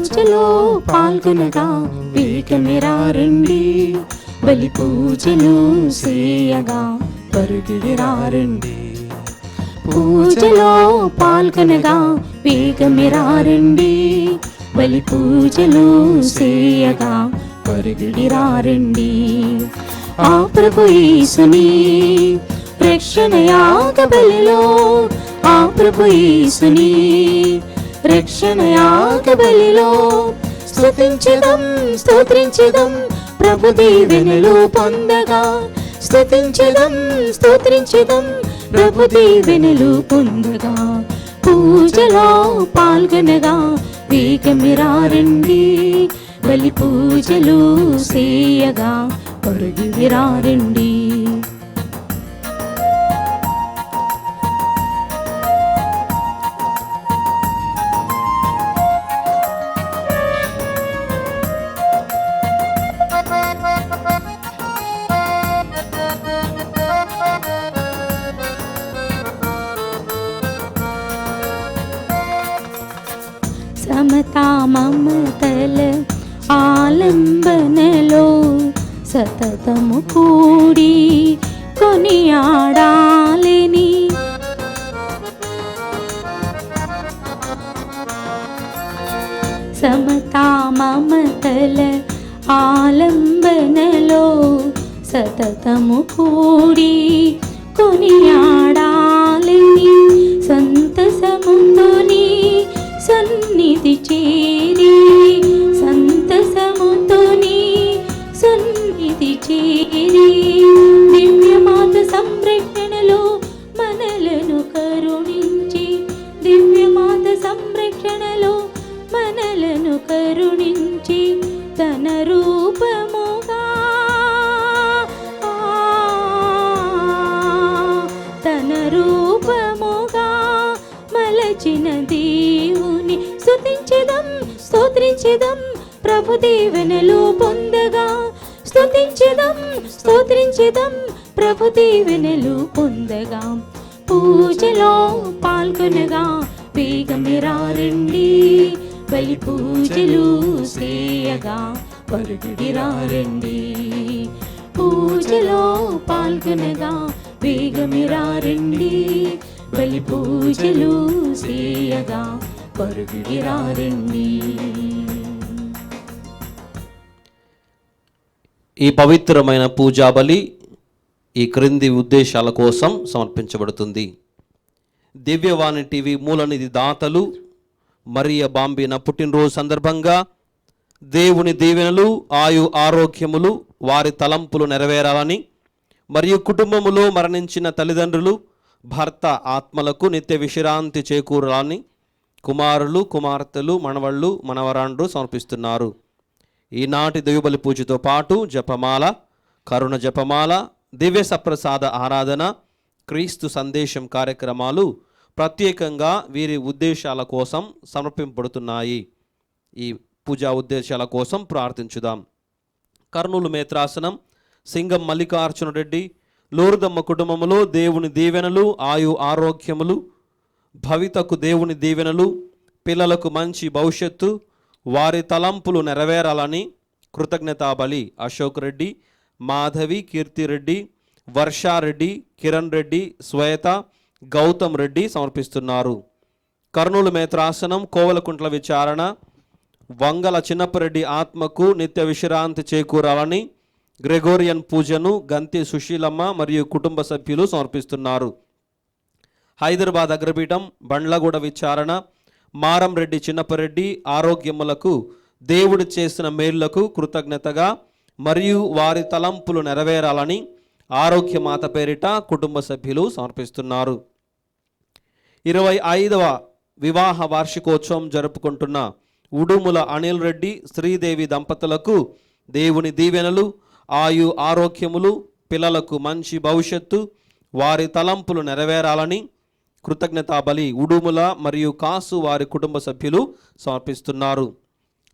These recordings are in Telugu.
పూజలో పాల్గొనగా వేగమిరారండి, బలి పూజలు చేయగా పరుగిడిరారండి. పూజలో పాల్గొనగా వేగమిరారండి, బలి పూజలు చేయగా పరుగిడిరారండి. ఆ ప్రభు యేసుని రక్షణ యాగ బలిలో, ఆ ప్రభు యేసుని రక్షణ యాగ బలిలో స్తుతించెదం స్తోత్రించెదం ప్రభు దీవెనలు పొందగా. స్తుతించెదం స్తోత్రించెదం ప్రభు దీవెనలు పొందగా. పూజలో పాల్గొనగా వేగమిరారండి, బలి పూజలు చేయగా పరుగిడిరారండి. సమతా మమతల ఆలంబనలో సతతము కూడి కొనియాడాలిని. సమతా మమతల ఆలంబనలో సతతము కూడి కొనియాడాలిని. సంతసముతోని సన్నిధి చేరి, సంతసముతోని సన్నిధి చేరి, దివ్యమాత సంరక్షణలో మనలను కరుణించి, దివ్యమాత సంరక్షణలో మనలను కరుణించి తన రూపముగా, తన రూపముగా మలచిన దేవుని స్తుతించెదం స్తోత్రించెదం ప్రభు దీవెనలు పొందగా. స్తుతించెదం స్తోత్రించెదం ప్రభు దీవెనలు పొందగా. పూజలో పాల్గొనగా వేగమిరారండి, బలి పూజలు చేయగా పరుగిడిరారండి. పూజలో పాల్గొనగా వేగమిరారండి, బలి పూజలు చేయగా పరుగిడిరారండి. ఈ పవిత్రమైన పూజా బలి ఈ క్రింది ఉద్దేశాల కోసం సమర్పించబడుతుంది. దివ్యవాణి టీవీ మూలనిధి దాతలు మరియ బాంబిన పుట్టినరోజు సందర్భంగా దేవుని దీవెనలు ఆయు ఆరోగ్యములు వారి తలంపులు నెరవేరాలని, మరియు కుటుంబములో మరణించిన తల్లిదండ్రులు భర్త ఆత్మలకు నిత్య విశ్రాంతి చేకూరాలని కుమారులు కుమార్తెలు మనవళ్ళు మనవరాండ్రు సమర్పిస్తున్నారు. ఈనాటి దివ్యబలి పూజతో పాటు జపమాల, కరుణ జపమాల, దివ్య సప్రసాద ఆరాధన, క్రీస్తు సందేశం కార్యక్రమాలు ప్రత్యేకంగా వీరి ఉద్దేశాల కోసం సమర్పింపబడుతున్నాయి. ఈ పూజా ఉద్దేశాల కోసం ప్రార్థించుదాం. కర్నూలు మేత్రాసనం సింగం మల్లికార్జున రెడ్డి లోరుదమ్మ కుటుంబములో దేవుని దీవెనలు ఆయు ఆరోగ్యములు, భవితకు దేవుని దీవెనలు, పిల్లలకు మంచి భవిష్యత్తు, వారి తలంపులు నెరవేరాలని కృతజ్ఞతా బలి అశోక్ రెడ్డి, మాధవి, కీర్తిరెడ్డి, వర్షారెడ్డి, కిరణ్ రెడ్డి, శ్వేత, గౌతమ్ రెడ్డి సమర్పిస్తున్నారు. కర్నూలు మేత్రాసనం కోవలకుంట్ల విచారణ వంగల చిన్నప్పరెడ్డి ఆత్మకు నిత్య విశ్రాంతి చేకూరాలని గ్రెగోరియన్ పూజను గంతి సుశీలమ్మ మరియు కుటుంబ సభ్యులు సమర్పిస్తున్నారు. హైదరాబాద్ అగ్రపీఠం బండ్లగూడ విచారణ మారం రెడ్డి చిన్నప్పరెడ్డి ఆరోగ్యములకు దేవుడు చేసిన మేళ్లకు కృతజ్ఞతగా మరియు వారి తలంపులు నెరవేరాలని ఆరోగ్యమాత పేరిట కుటుంబ సభ్యులు సమర్పిస్తున్నారు. 25వ వివాహ వార్షికోత్సవం జరుపుకుంటున్న ఉడుముల అనిల్ రెడ్డి శ్రీదేవి దంపతులకు దేవుని దీవెనలు ఆయు ఆరోగ్యములు, పిల్లలకు మంచి భవిష్యత్తు, వారి తలంపులు నెరవేరాలని కృతజ్ఞతా బలి ఉడుముల మరియు కాసు వారి కుటుంబ సభ్యులు సమర్పిస్తున్నారు.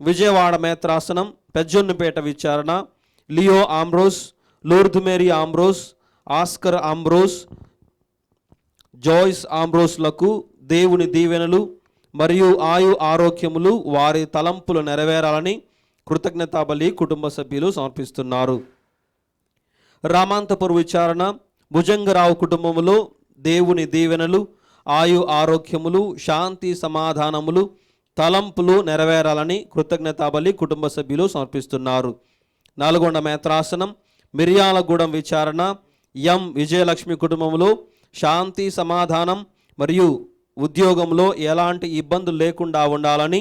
విజయవాడ మేత్రాసనం పెజ్జొన్నుపేట విచారణ Leo Ambrose, Lourdumary Ambrose, Oscar Ambrose, Joyce ఆంబ్రోస్లకు దేవుని దీవెనలు మరియు ఆయు ఆరోగ్యములు వారి తలంపులు నెరవేరాలని కృతజ్ఞతాబలి కుటుంబ సభ్యులు సమర్పిస్తున్నారు. రామాంతపుర విచారణ భుజంగరావు కుటుంబములో దేవుని దీవెనలు, ఆయు ఆరోగ్యములు, శాంతి సమాధానములు, తలంపులు నెరవేరాలని కృతజ్ఞతాబలి కుటుంబ సభ్యులు సమర్పిస్తున్నారు. నల్గొండ మేత్రాసనం మిర్యాలగూడెం విచారణ ఎం విజయలక్ష్మి కుటుంబంలో శాంతి సమాధానం మరియు ఉద్యోగంలో ఎలాంటి ఇబ్బందులు లేకుండా ఉండాలని,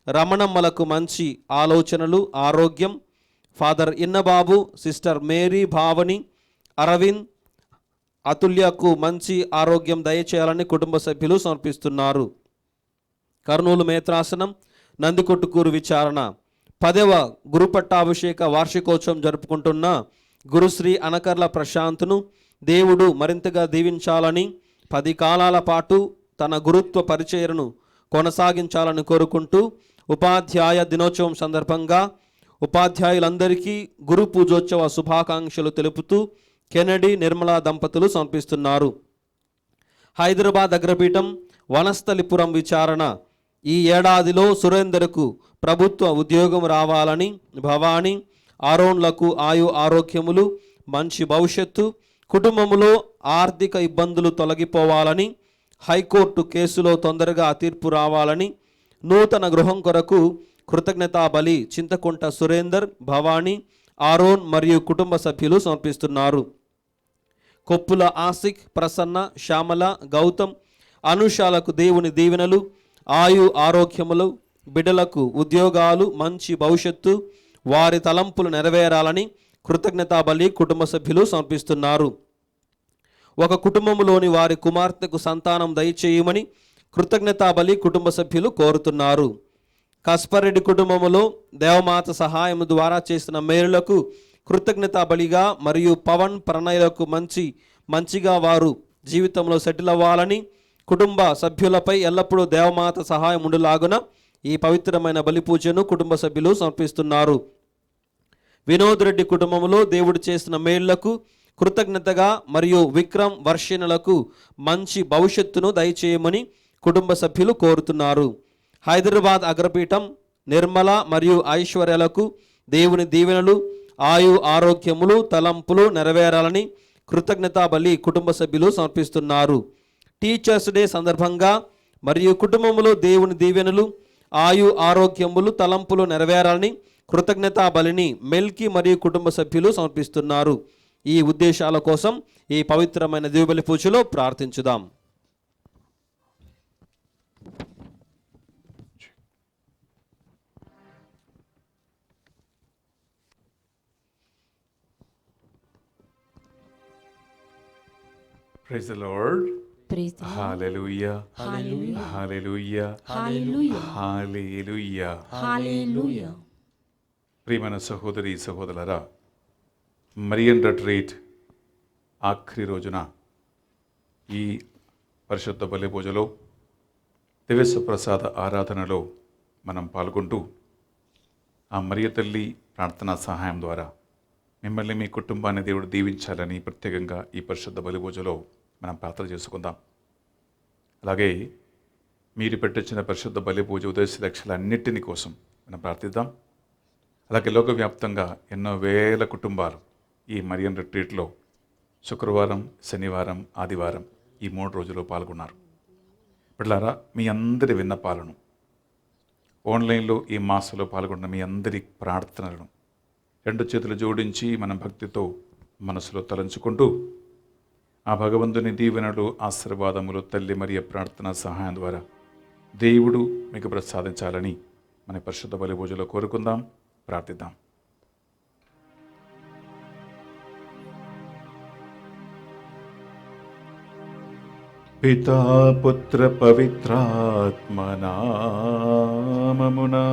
రమణమ్మలకు మంచి ఆలోచనలు, ఆరోగ్యం, ఫాదర్ ఇన్నబాబు, సిస్టర్ మేరీ, భావని, అరవింద్, అతుల్యకు మంచి ఆరోగ్యం దయచేయాలని కుటుంబ సభ్యులు సమర్పిస్తున్నారు. కర్నూలు మేత్రాసనం నందికొట్టుకూరు విచారణ 10వ గురుపట్టాభిషేక వార్షికోత్సవం జరుపుకుంటున్న గురుశ్రీ అనకర్ల ప్రశాంత్ను దేవుడు మరింతగా దీవించాలని, 10 కాలాల పాటు తన గురుత్వ పరిచర్యను కొనసాగించాలని కోరుకుంటూ ఉపాధ్యాయ దినోత్సవం సందర్భంగా ఉపాధ్యాయులందరికీ గురు పూజోత్సవ శుభాకాంక్షలు తెలుపుతూ కెనడీ నిర్మలా దంపతులు సమర్పిస్తున్నారు. హైదరాబాద్ అగ్రపీఠం వనస్థలిపురం విచారణ ఈ ఏడాదిలో సురేందర్కు ప్రభుత్వ ఉద్యోగం రావాలని, భవానీ, ఆరోన్లకు ఆయు ఆరోగ్యములు, మంచి భవిష్యత్తు, కుటుంబములో ఆర్థిక ఇబ్బందులు తొలగిపోవాలని, హైకోర్టు కేసులో తొందరగా తీర్పు రావాలని, నూతన గృహం కొరకు కృతజ్ఞతాబలి చింతకుంట సురేందర్, భవానీ, ఆరోన్ మరియు కుటుంబ సభ్యులు సమర్పిస్తున్నారు. కొప్పుల ఆసిక్, ప్రసన్న, శ్యామల, గౌతమ్, అనుషాలకు దేవుని దీవెనలు, ఆయు ఆరోగ్యములు, బిడ్డలకు ఉద్యోగాలు, మంచి భవిష్యత్తు, వారి తలంపులు నెరవేరాలని కృతజ్ఞతాబలి కుటుంబ సభ్యులు సమర్పిస్తున్నారు. ఒక కుటుంబంలోని వారి కుమార్తెకు సంతానం దయచేయమని కృతజ్ఞతాబలి కుటుంబ సభ్యులు కోరుతున్నారు. కస్పరెడ్డి కుటుంబములో దేవమాత సహాయం ద్వారా చేసిన మేలులకు కృతజ్ఞతాబలిగా మరియు పవన్ ప్రణయ్లకు మంచిగా వారు జీవితంలో సెటిల్ అవ్వాలని, కుటుంబ సభ్యులపై ఎల్లప్పుడూ దేవమాత సహాయం ఉండులాగున ఈ పవిత్రమైన బలి పూజను కుటుంబ సభ్యులు సమర్పిస్తున్నారు. వినోద్ రెడ్డి కుటుంబంలో దేవుడు చేసిన మేళ్లకు కృతజ్ఞతగా మరియు విక్రమ్, వర్షిణులకు మంచి భవిష్యత్తును దయచేయమని కుటుంబ సభ్యులు కోరుతున్నారు. హైదరాబాద్ అగ్రపీఠం నిర్మల మరియు ఐశ్వర్యలకు దేవుని దీవెనలు, ఆయు ఆరోగ్యములు, తలంపులు నెరవేరాలని కృతజ్ఞతాబలి కుటుంబ సభ్యులు సమర్పిస్తున్నారు. టీచర్స్ డే సందర్భంగా మరియు కుటుంబంలో దేవుని దీవెనలు, ఆయు ఆరోగ్యములు, తలంపులు నెరవేరాలని కృతజ్ఞతాబలిని మెల్కి మరియు కుటుంబ సభ్యులు సమర్పిస్తున్నారు. ఈ ఉద్దేశాల కోసం ఈ పవిత్రమైన దివ్యబలి పూజలో ప్రార్థించుదాం. Praise the Lord. Praise the Lord. Hallelujah. Hallelujah. Hallelujah. Hallelujah. Hallelujah. Hallelujah. ప్రియమైన సహోదరి సహోదరులారా, మరియన్ రెట్రీట్ ఆఖరి రోజున ఈ పరిశుద్ధ బలి పూజలో దివ్య ప్రసాద ఆరాధనలో మనం పాల్గొంటూ ఆ మరియ తల్లి ప్రార్థనా సహాయం ద్వారా మిమ్మల్ని, మీ కుటుంబాన్ని దేవుడు దీవించాలని ప్రత్యేకంగా ఈ పరిశుద్ధ బలి పూజలో మనం ప్రార్థన చేసుకుందాం. అలాగే మీరు పెట్టించిన పరిశుద్ధ బలి పూజ ఉద్దేశ లక్ష్యాలన్నిటిని కోసం మనం ప్రార్థిద్దాం. అలాగే లోకవ్యాప్తంగా ఎన్నో వేల కుటుంబాలు ఈ మరియన్ రిట్రీట్లో శుక్రవారం, శనివారం, ఆదివారం ఈ 3 రోజుల్లో పాల్గొన్నారు. పిల్లారా, మీ అందరి విన్నపాలను, ఆన్లైన్లో ఈ మాసంలో పాల్గొన్న మీ అందరి ప్రార్థనలను 2 చేతులు జోడించి మనం భక్తితో మనసులో తలంచుకుంటూ ఆ భగవంతుని దీవెనలు, ఆశీర్వాదములు తల్లి మరియ ప్రార్థన సహాయం ద్వారా దేవుడు మీకు ప్రసాదించాలని మన పరిశుద్ధ బలి పూజలో కోరుకుందాం, ప్రార్థిద్దాం. పితా పుత్ర పవిత్రాత్మ నామమునా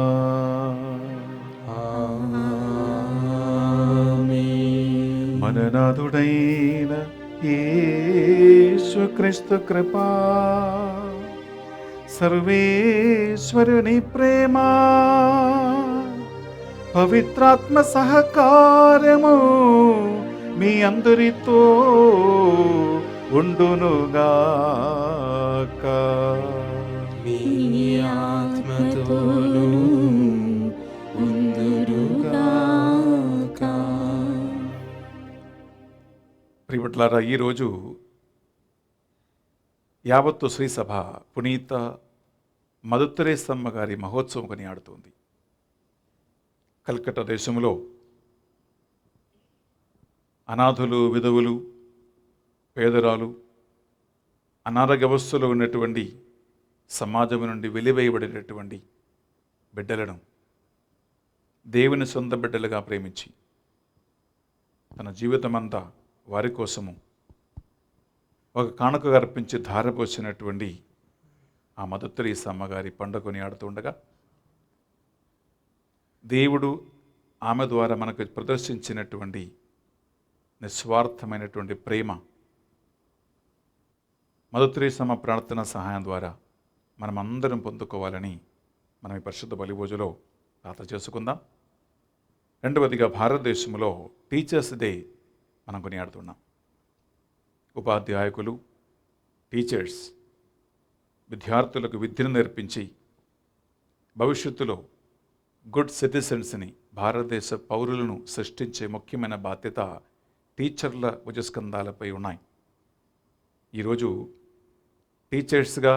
మననాథుడైన యేసుక్రీస్తు కృపా, సర్వేశ్వరుని ప్రేమ, పవిత్రాత్మ సహకారము మీ అందరితో ఉండునుగాక. మీ ఆత్మతోనూ ఉందురుగాక. ప్రియబిడ్డలారా, ఈరోజు యావత్తు శ్రీ సభ పునీత మదర్ తెరేసమ్మ గారి మహోత్సవం కొనియాడుతోంది. కల్కట్టా దేశంలో అనాథులు, విధవులు, పేదరాలు, అనారోగ్యవస్థలో ఉన్నటువంటి సమాజం నుండి వెలివేయబడినటువంటి బిడ్డలను దేవుని సొంత బిడ్డలుగా ప్రేమించి తన జీవితమంతా వారి కోసము ఒక కానుకగా అర్పించి ధారపోసినటువంటి ఆ మదర్ తెరేసమ్మ గారి పండుగ కొనియాడుతుండగా దేవుడు ఆమె ద్వారా మనకు ప్రదర్శించినటువంటి నిస్వార్థమైనటువంటి ప్రేమ, మదర్ తెరేసమ్మ ప్రార్థన సహాయం ద్వారా మనం అందరం పొందుకోవాలని మనం ఈ పరిశుద్ధ బలిభోజలో ప్రార్థన చేసుకుందాం. రెండవదిగా భారతదేశంలో టీచర్స్ డే మనం కొనియాడుతున్నాం. ఉపాధ్యాయులు, టీచర్స్ విద్యార్థులకు విద్యను నేర్పించి భవిష్యత్తులో గుడ్ సిటిజన్స్ని, భారతదేశ పౌరులను సృష్టించే ముఖ్యమైన బాధ్యత టీచర్ల భుజస్కంధాలపై ఉన్నాయి. ఈరోజు టీచర్స్గా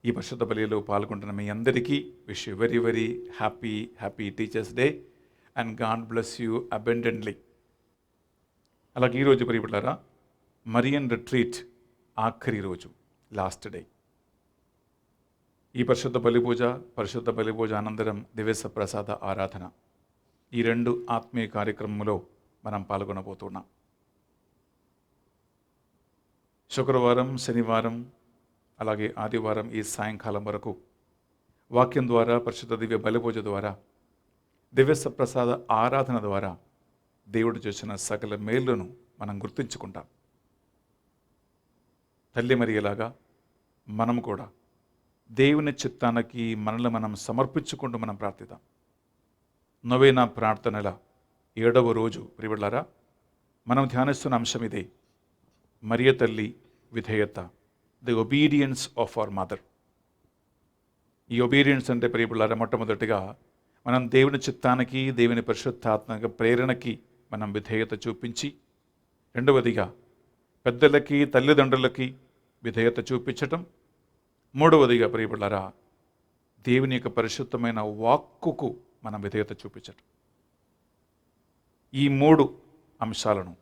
ఈ పరిశుద్ధ బలిలో పాల్గొంటున్న మీ అందరికీ wish you very very happy teachers day and God bless you abundantly. అలాగే ఈరోజు ప్రియబిడ్డలారా, మరియన్ రిట్రీట్ ఆఖరి రోజు, లాస్ట్ డే. ఈ పరిశుద్ధ బలిపూజ అనంతరం దివ్య ప్రసాద ఆరాధన, ఈ రెండు ఆత్మీయ కార్యక్రమంలో మనం పాల్గొనబోతున్నాం. శుక్రవారం, శనివారం, అలాగే ఆదివారం ఈ సాయంకాలం వరకు వాక్యం ద్వారా, పరిశుద్ధ దివ్య బలిపూజ ద్వారా, దివ్య ప్రసాద ఆరాధన ద్వారా దేవుడు చేసిన సకల మేలును మనం గుర్తించుకుంటాం. తల్లి మరియలాగా మనం కూడా దేవుని చిత్తానికి మనల్ని మనం సమర్పించుకుంటూ మనం ప్రార్థిద్దాం. నొవేనా ప్రార్థనల 7వ రోజు ప్రియబిడ్డలారా, మనం ధ్యానిస్తున్న అంశం ఇదే, మరియ తల్లి విధేయత, the obedience of our mother. ఈ ఒబీడియన్స్ అంటే ప్రియబిడ్డలారా, మొట్టమొదటిగా మనం దేవుని చిత్తానికి, దేవుని పరిశుద్ధాత్మక ప్రేరణకి మనం విధేయత చూపించి, రెండవదిగా పెద్దలకి, తల్లిదండ్రులకి విధేయత చూపించటం, మూడవదిగా ప్రియబిడ్డలారా దేవుని యొక్క పరిశుద్ధమైన వాక్కుకు మనం విధేయత చూపించటం. ఈ 3 అంశాలను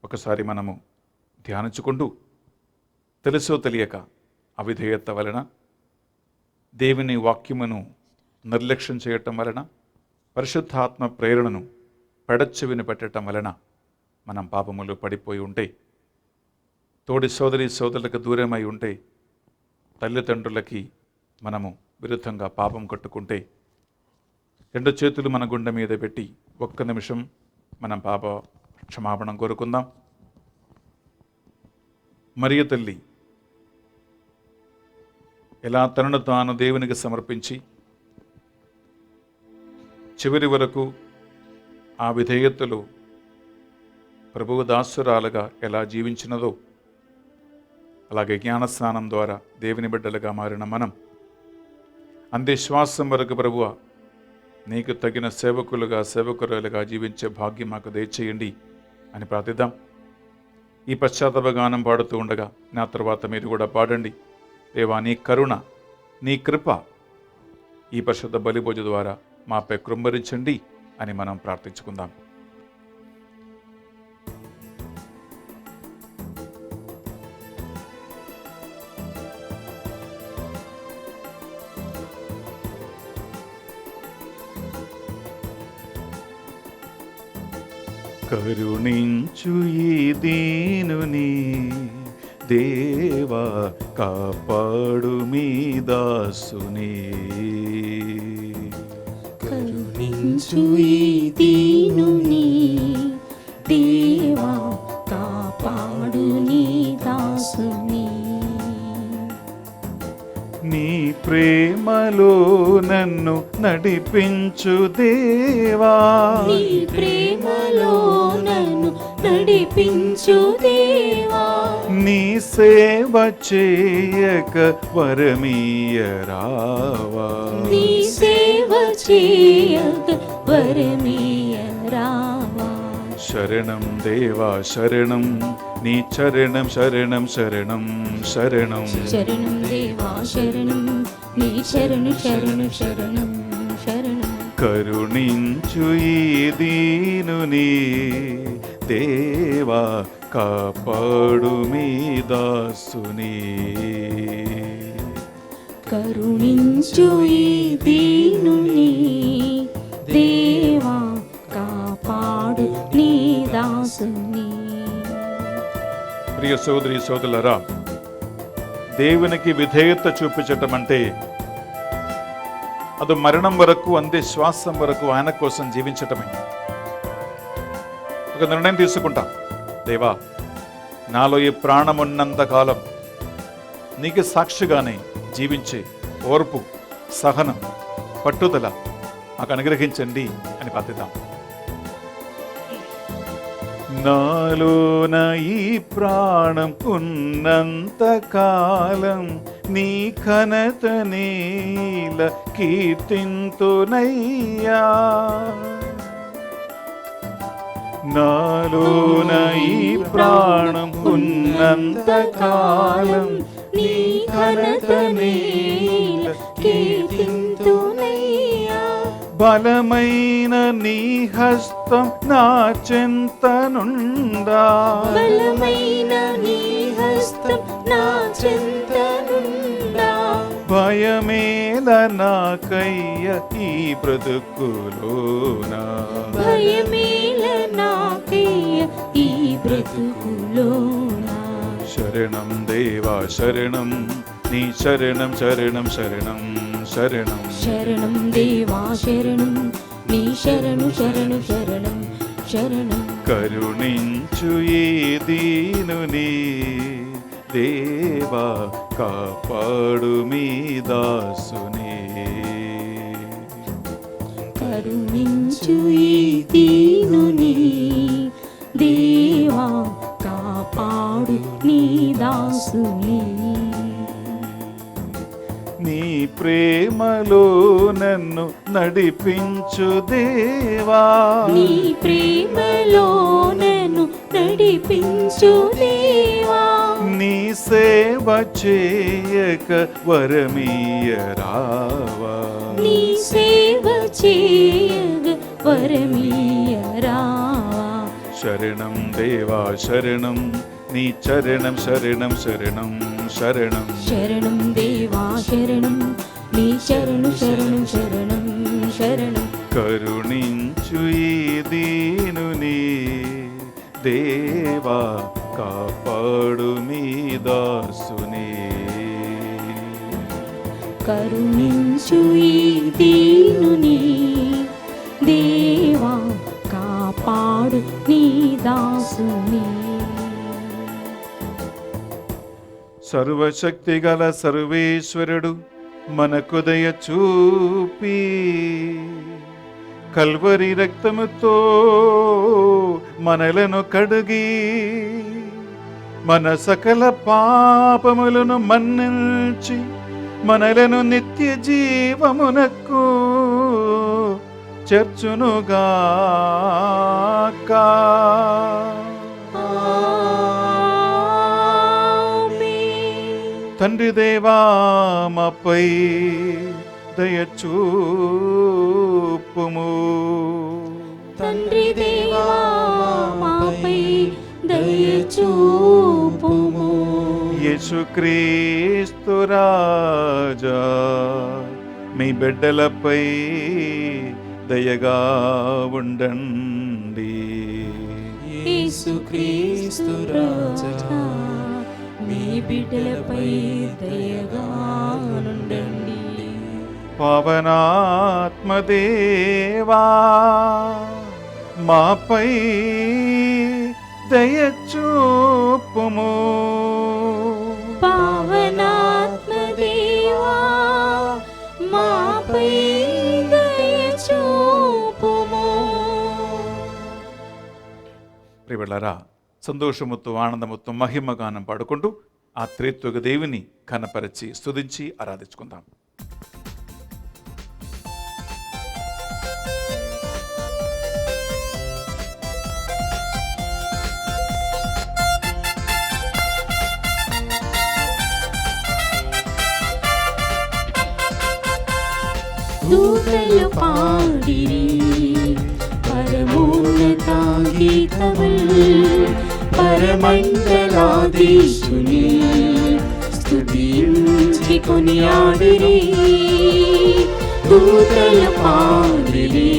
ఒకసారి మనము ధ్యానించుకుంటూ, తెలుసో తెలియక అవిధేయత వలన, దేవుని వాక్యమును నిర్లక్ష్యం చేయటం వలన, పరిశుద్ధాత్మ ప్రేరణను పెడచెవిని పెట్టడం వలన మనం పాపములో పడిపోయి ఉంటే, తోడి సోదరులకు దూరమై ఉంటే, తల్లిదండ్రులకి మనము విరుద్ధంగా పాపం కట్టుకుంటే, 2 చేతులు మన గుండె మీద పెట్టి ఒక్క నిమిషం మనం పాప క్షమాపణం కోరుకుందాం. మరియ తల్లి ఎలా తనను తాను దేవునికి సమర్పించి చివరి వరకు ఆ విధేయతలో ప్రభువు దాసురాలుగా ఎలా జీవించినదో, అలాగే జ్ఞానస్నానం ద్వారా దేవుని బిడ్డలుగా మారిన మనం అంత్యశ్వాసం వరకు ప్రభువా నీకు తగిన సేవకురాలుగా జీవించే భాగ్యం మాకు దయచేయండి అని ప్రార్థిద్దాం. ఈ పశ్చాత్తాప గానం పాడుతూ ఉండగా నా తర్వాత మీరు కూడా పాడండి. దేవా, నీ కరుణ, నీ కృప ఈ పరిశుద్ధ బలిభోజ ద్వారా మాపై కృంభరించండి అని మనం ప్రార్థించుకుందాం. కరుణించు ఈ దీనుని దేవా, కాపాడు మీ దాసుని. కరుణించు ఈ దీనుని దేవా, కాపాడు నీ దాసుని. నీ ప్రేమలో నన్ను నడిపించు దేవా, నీ ప్రేమలో నన్ను నడిపించు దేవా. నీ సేవ చేయక వరమీయరావా. నీ సేవ చేయక వరమీయ రావా. శరణం దేవా శరణం, నీ చరణం శరణం శరణం శరణం. శరణం దేవా శరణం, నీ శరణు శరణు శరణం శరణం. కరుణించు ఈ దీనుని దేవా, కాపాడు మీ దాసుని. కరుణించు ఈ దీనుని దేవా, కాపాడు నీ దాసుని. ప్రియ సోదరి సోదరులారా, దేవునికి విధేయత చూపించటం అంటే అది మరణం వరకు, అందే శ్వాసం వరకు ఆయన కోసం జీవించటమే. ఒక నిర్ణయం తీసుకుంటా, దేవా నాలో ఈ ప్రాణం ఉన్నంత కాలం నీకు సాక్షిగానే జీవించే ఓర్పు, సహనం, పట్టుదల నాకు అనుగ్రహించండి అని ప్రార్థిద్దాం. నాలోన ఈ ప్రాణం ఉన్నంత కాలం నీ ఘనత నీల కీర్తింతునయ్యా. నాలోన ఈ ప్రాణం ఉన్నంత కాలం నీ ఘనత నీల కీర్తింతునయ్యా. బలమైన నీ హస్తం నా చెంతనుండా. బలమైన నీ హస్తం నా చెంతనుండా. భయమేల నాకయ్య ఈ బ్రతుకులోనా. భయమేల నాకయ్య ఈ బ్రతుకులోనా. శరణం దేవా శరణం, నీ శరణం శరణం శరణం శరణం. శరణం దేవా శరణం, నీ శరణు శరణు శరణం శరణం. కరుణించు ఈ దీనుని దేవా, కాపాడు మీ దాసుని. కరుణించు ఈ దీనుని దేవా, కాపాడు నీ దాసుని. నీ ప్రేమలో నన్ను నడిపించు దేవా. నీ ప్రేమలో నన్ను నడిపించు దేవా. నీ సేవ చేయక వరమీయరావా. నీ సేవ చేయగ వరమీయ రావా. శరణం దేవా శరణం, నీ చరణం శరణం శరణం శరణం. శరణం దేవా శరణం, నీ శరణు శరణు శరణం శరణం. కరుణించు ఈ దీనుని దేవా, కాపాడు మీ దాసుని. కరుణించు ఈ దీనుని దేవా, కాపాడు నీ దాసుని. సర్వశక్తి గల సర్వేశ్వరుడు మనకు దయ చూపి కల్వరి రక్తముతో మనలను కడుగి మన సకల పాపములను మన్నించి మనలను నిత్య జీవమునకు చేర్చునుగాక. తండ్రి దేవా మాపై దయచూపుము. తండ్రి దేవా మాపై దయచూపుము. యేసుక్రీస్తు రాజా మీ బిడ్డలపై దయగా ఉండండి. యేసుక్రీస్తు రాజా మీ బిడ్డలపై దయగా ఉండండి. పవనాత్మదేవా మాపై దయచూపుము. పవనాత్మదేవా మాపై దయచూపుము. వెళ్ళారా సంతోషముతో ఆనందముతో మహిమ గానం పాడుకుంటూ ఆ త్రిత్వక దేవుని కనపరిచి స్తుతించి ఆరాధించుకుందాం. దూతలు పాడిరి పరమోన్నత గీతములు, పరమండలాధీశుని స్తుతించి కొనియాడిరి. దూతలు పాడిరి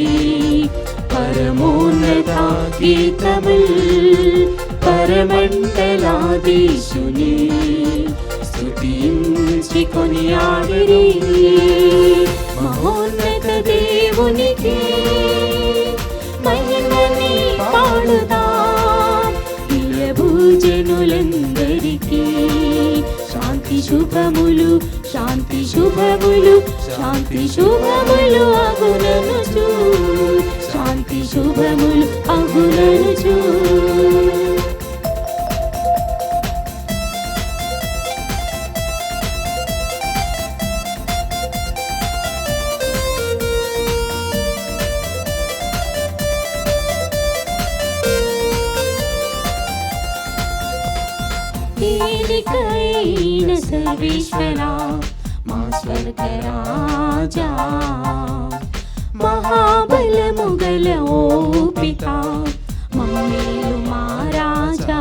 పరమోన్నత గీతములు, పరమండలాధీశుని స్తుతించి కొనియాడిరి. మహోన్నత దేవునికి మహిమని పాడుదాం, ఇలభూజనులందరికీ శాంతి శుభములు, శాంతి శుభములు, శాంతి శుభములు అగుననుచు, శాంతి శుభములు అగుననుచు. తేలికైన సర్వేశ్వరా మా స్వర్గరాజా, మహాబలము గల ఓ పితా మమ్మేలు మా రాజా.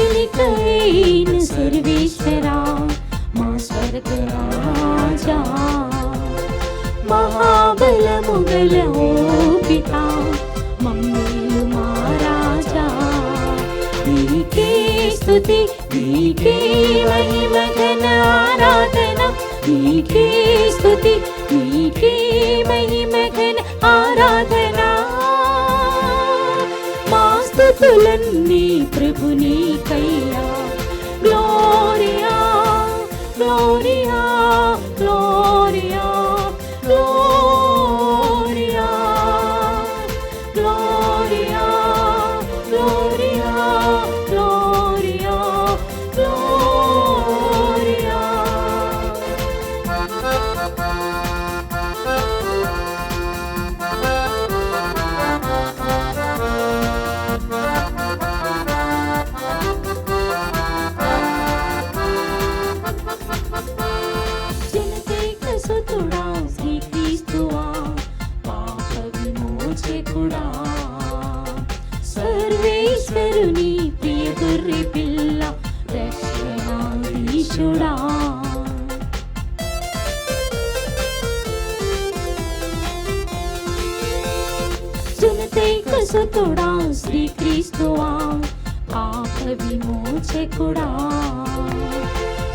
తేలికైన సర్వేశ్వరా మా స్వర్గరాజా, మహాబలము గల ఓ పితా మమ్మేలు మా రాజా. నీకే స్తుతి, నీకే మహిమ ఘన ఆరాధన, నీకే స్తుతి, నీకే మహిమ ఘన ఆరాధన. మా స్తుతులన్నీ ప్రభు నీకయ్యా. Gloria Gloria Gloria Gloria, Gloria, Gloria, Gloria, Gloria. జనతైక సుతుడా శ్రీక్రీస్తువా, పాప విమోచకుడా, సర్వేశ్వరుని ప్రియ గొర్రె పిల్ల, రక్షణాధీశుడా. జనతైక సుతుడా శ్రీక్రీస్తువా, పాప విమోచకుడా,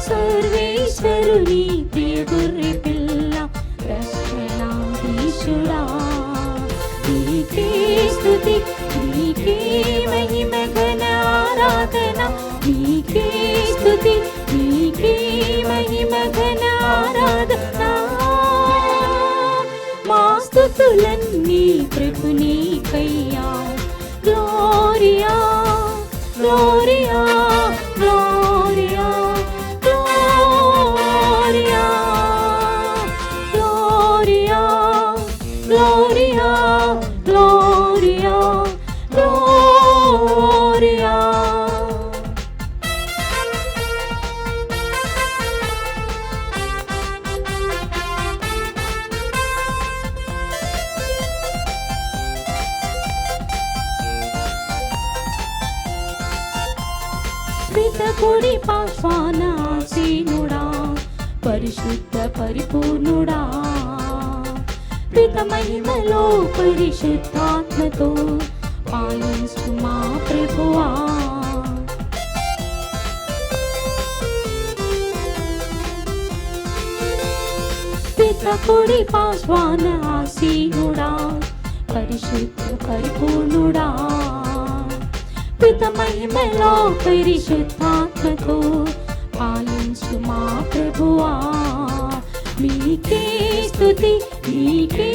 సర్వేశ్వరుని ప్రియ గొర్రె పిల్ల, రక్షణాధీశుడా. నీకే స్తుతి, నీకే మహిమ ఘన ఆరాధన, నీకే స్తుతి, నీకే మహిమ ఘన ఆరాధన. మా స్తుతులన్నీ ప్రభు నీకయ్యా. Gloria Gloria Gloria Gloria, Gloria, Gloria, Gloria, Gloria. పితకుడి పాశ్వాన ఆసీనుడా, పరిశుద్ధ పరిపూర్ణుడా, పిత మహిమలో పరిశుద్ధాత్మతో పాలించు మా ప్రభువా. పితకుడి పాశ్వాన ఆసీనుడా, పరిశుద్ధ పరిపూర్ణుడా, పిత మహిమలో పరిశుద్ధాత్మతో పాలించు మా ప్రభువా. మీకే స్తుతి, మీకే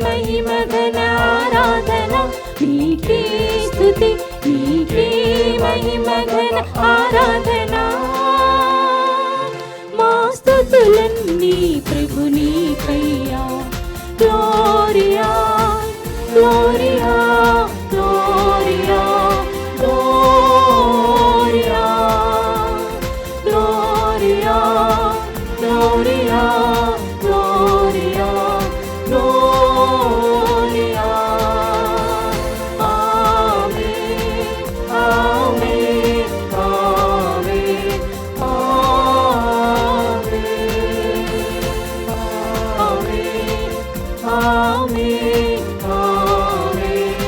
మహిమ ఘన ఆరాధన, మీకే స్తుతి, మీకే మహిమ ఘన ఆరాధన. మా స్తుతులన్నీ ప్రభునికయ్యా. Gloria Gloria Gloria Gloria Gloria Gloria Gloria Gloria. Amen amen amen amen amen amen amen.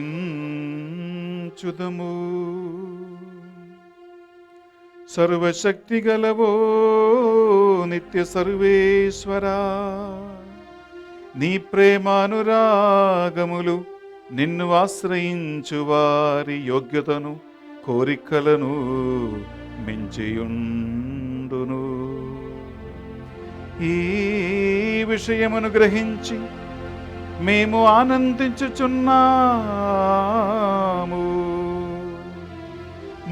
ప్రార్థించుదము. సర్వశక్తి గలవో నిత్య సర్వేశ్వరా, నీ ప్రేమానురాగములు నిన్ను ఆశ్రయించు వారి యోగ్యతను కోరికలను మించియుండును. ఈ విషయమును గ్రహించి మేము ఆనందించుచున్నాము.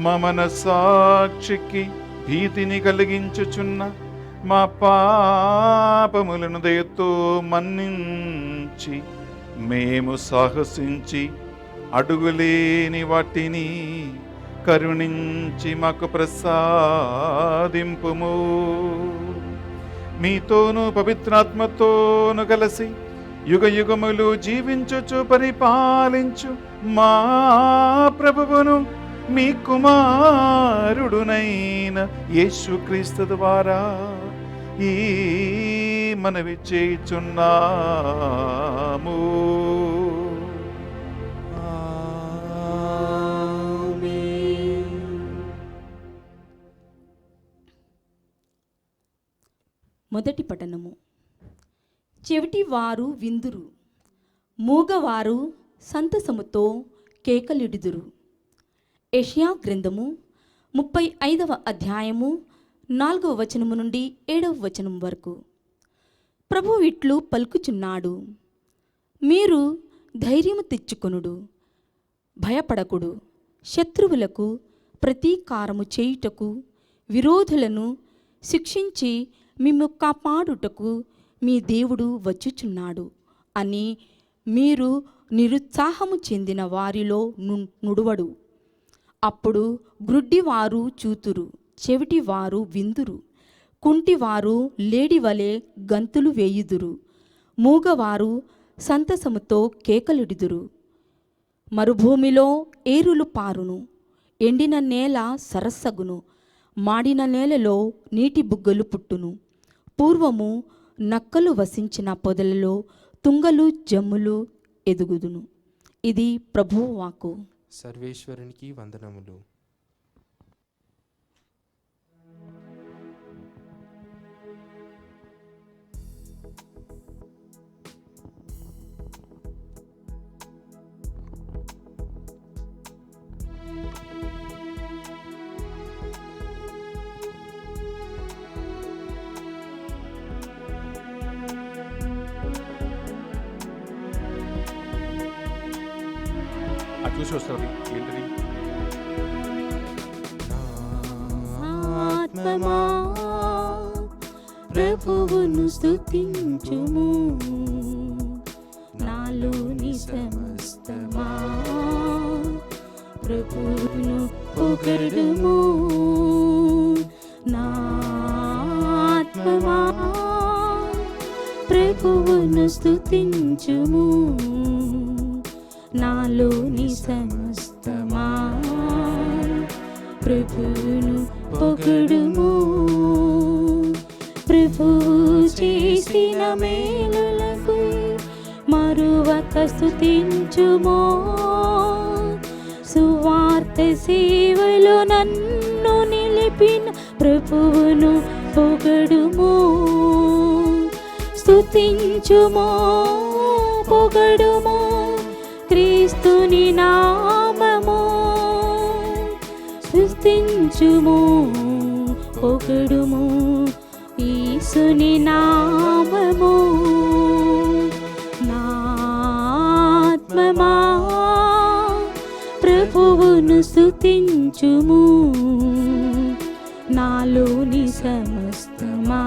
మా మనస్సాక్షికి భీతిని కలిగించుచున్న మా పాపములను దయతో మన్నించి మేము సాహసించి అడుగులేని వాటిని కరుణించి మాకు ప్రసాదింపుము. మీతోనూ పవిత్రాత్మతోను కలిసి యుగ యుగములు జీవించుచు పరిపాలించు మా ప్రభువును మీ కుమారుడునైన యేసుక్రీస్తు ద్వారా ఈ మనవి చేయుచున్నాము. మొదటి పఠనము. చెవిటివారు విందురు, మూగవారు సంతసముతో కేకలిడుదురు. యెషయా గ్రంథము 35వ అధ్యాయము 4వ వచనము నుండి 7వ వచనం వరకు. ప్రభువు ఇట్లు పలుకుచున్నాడు, మీరు ధైర్యము తెచ్చుకొనుడు, భయపడకుడు. శత్రువులకు ప్రతీకారము చేయుటకు, విరోధులను శిక్షించి మిమ్ము కాపాడుటకు మీ దేవుడు వచ్చుచున్నాడు అని మీరు నిరుత్సాహము చెందిన వారిలో నుడువడు. అప్పుడు గ్రుడ్డివారు చూతురు, చెవిటివారు విందురు, కుంటివారు లేడివలే గంతులు వేయుదురు, మూగవారు సంతసముతో కేకలిడుదురు. మరుభూమిలో ఏరులు పారును, ఎండిన నేల సరస్సగును, మాడిన నేలలో నీటి బుగ్గలు పుట్టును. పూర్వము నక్కలు వసించిన పొదలలో తుంగలు జమ్ములు ఎదుగుదును. ఇది ప్రభువు వాక్కు. సర్వేశ్వరునికి వందనములు. చూసి వస్తుంది ఏంటిది? ఆత్మమా ప్రభువును స్తుతించుము, నాలోని సమస్తమా ప్రభువును పొగడుము. నా ఆత్మమా ప్రభువును స్తుతించుము, నాలోని సమస్తమా ప్రభువును పొగడుము. ప్రభువు చేసిన మేలులకు మరువక స్తుతించుము. సువార్త సేవలో నన్ను నిలిపిన ప్రభువును పొగడుము. స్తుతించుము, పొగడుము. యేసుని నామము స్తుతించుము పొగడుము యేసుని నామము నా ఆత్మమా ప్రభువును స్తుతించుము నాలోని సమస్తమా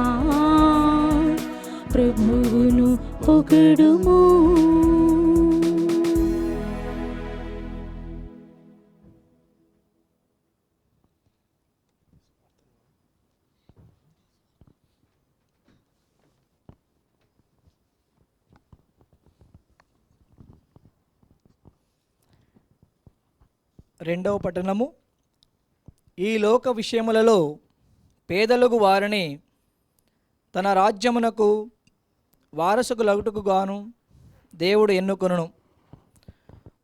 ప్రభువును పొగడుము. రెండవ పట్టణము. ఈ లోక విషయములలో పేదలకు వారిని తన రాజ్యమునకు వారసులగుటకు గాను దేవుడు ఎన్నుకొనును.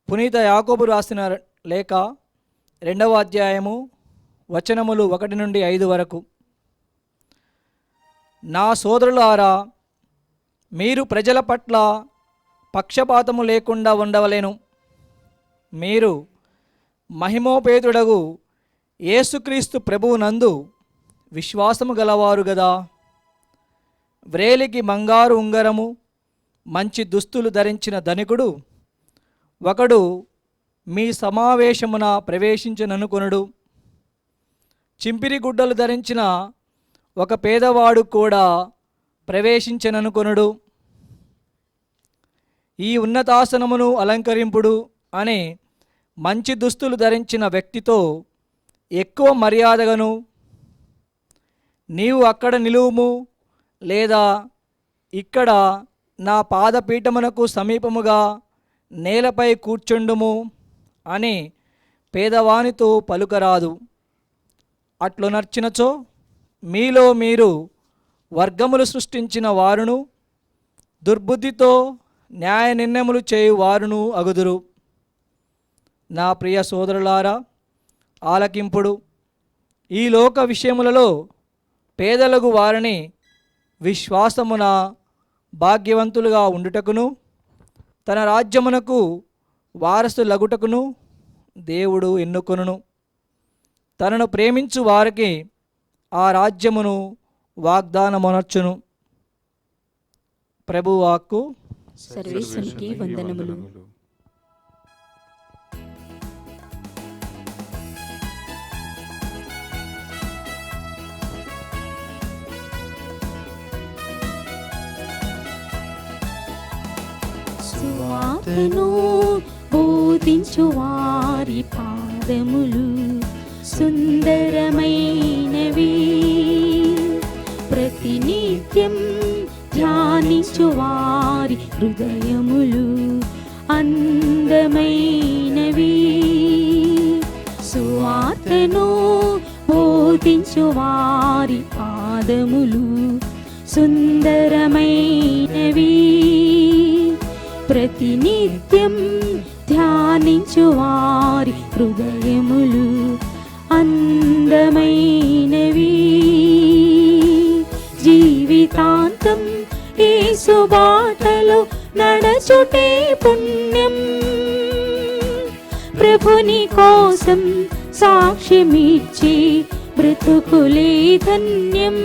పునీత యాకోబు రాసిన లేఖ 2వ అధ్యాయము వచనములు 1 నుండి 5 వరకు. నా సోదరులారా, మీరు ప్రజల పట్ల పక్షపాతము లేకుండా ఉండవలెను. మీరు మహిమోపేతుడగు యేసుక్రీస్తు ప్రభువునందు విశ్వాసము గలవారు గదా. వ్రేలికి బంగారు ఉంగరము, మంచి దుస్తులు ధరించిన ధనికుడు ఒకడు మీ సమావేశమున ప్రవేశించననుకొనుడు. చింపిరి గుడ్డలు ధరించిన ఒక పేదవాడు కూడా ప్రవేశించననుకొనుడు. ఈ ఉన్నతాసనమును అలంకరింపుడు అని మంచి దుస్తులు ధరించిన వ్యక్తితో ఎక్కువ మర్యాదగను, నీవు అక్కడ నిలువుము లేదా ఇక్కడ నా పాదపీఠమునకు సమీపముగా నేలపై కూర్చుండుము అని పేదవానితో పలుకరాదు. అట్లు నర్చినచో మీలో మీరు వర్గములు సృష్టించిన వారును దుర్బుద్ధితో న్యాయ నిర్ణయములు చేయు వారును అగుదురు. నా ప్రియ సోదరులారా, ఆలకింపుడు. ఈ లోక విషయములలో పేదలకు వారిని విశ్వాసమున భాగ్యవంతులుగా ఉండుటకును తన రాజ్యమునకు వారసులగుటకును దేవుడు ఎన్నుకొనును. తనను ప్రేమించు వారికి ఆ రాజ్యమును వాగ్దానమునర్చును. ప్రభువాక్కు. సర్వేశ్వరునికి వందనములు. సువార్తను బోధించు వారి పాదములు సుందరమైనవి. ప్రతినిత్యం ధ్యానించు వారి హృదయములు అందమైనవి. సువార్తను బోధించు వారి పాదములు సుందరమైనవి. ప్రతినిత్యం ధ్యానించు వారి హృదయములు అందమైనవి. జీవితాంతం యేసు బాటలో నడచుటే పుణ్యం. ప్రభుని కోసం సాక్ష్యమిచ్చి బ్రతుకులే ధన్యం.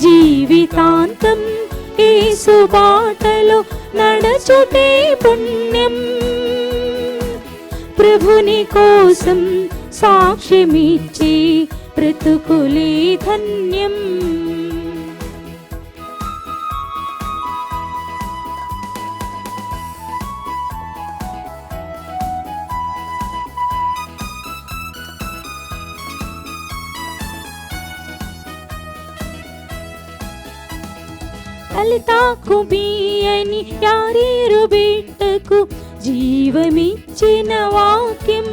జీవితాంతం యేసు బాటలో నడచుటే పుణ్యం. ప్రభుని కోసం సాక్ష్యమిచ్చి బ్రతుకులే ధన్యం. లలితాకు బియ్యని యారీరు బిడ్డకు జీవమిచ్చిన వాక్యం.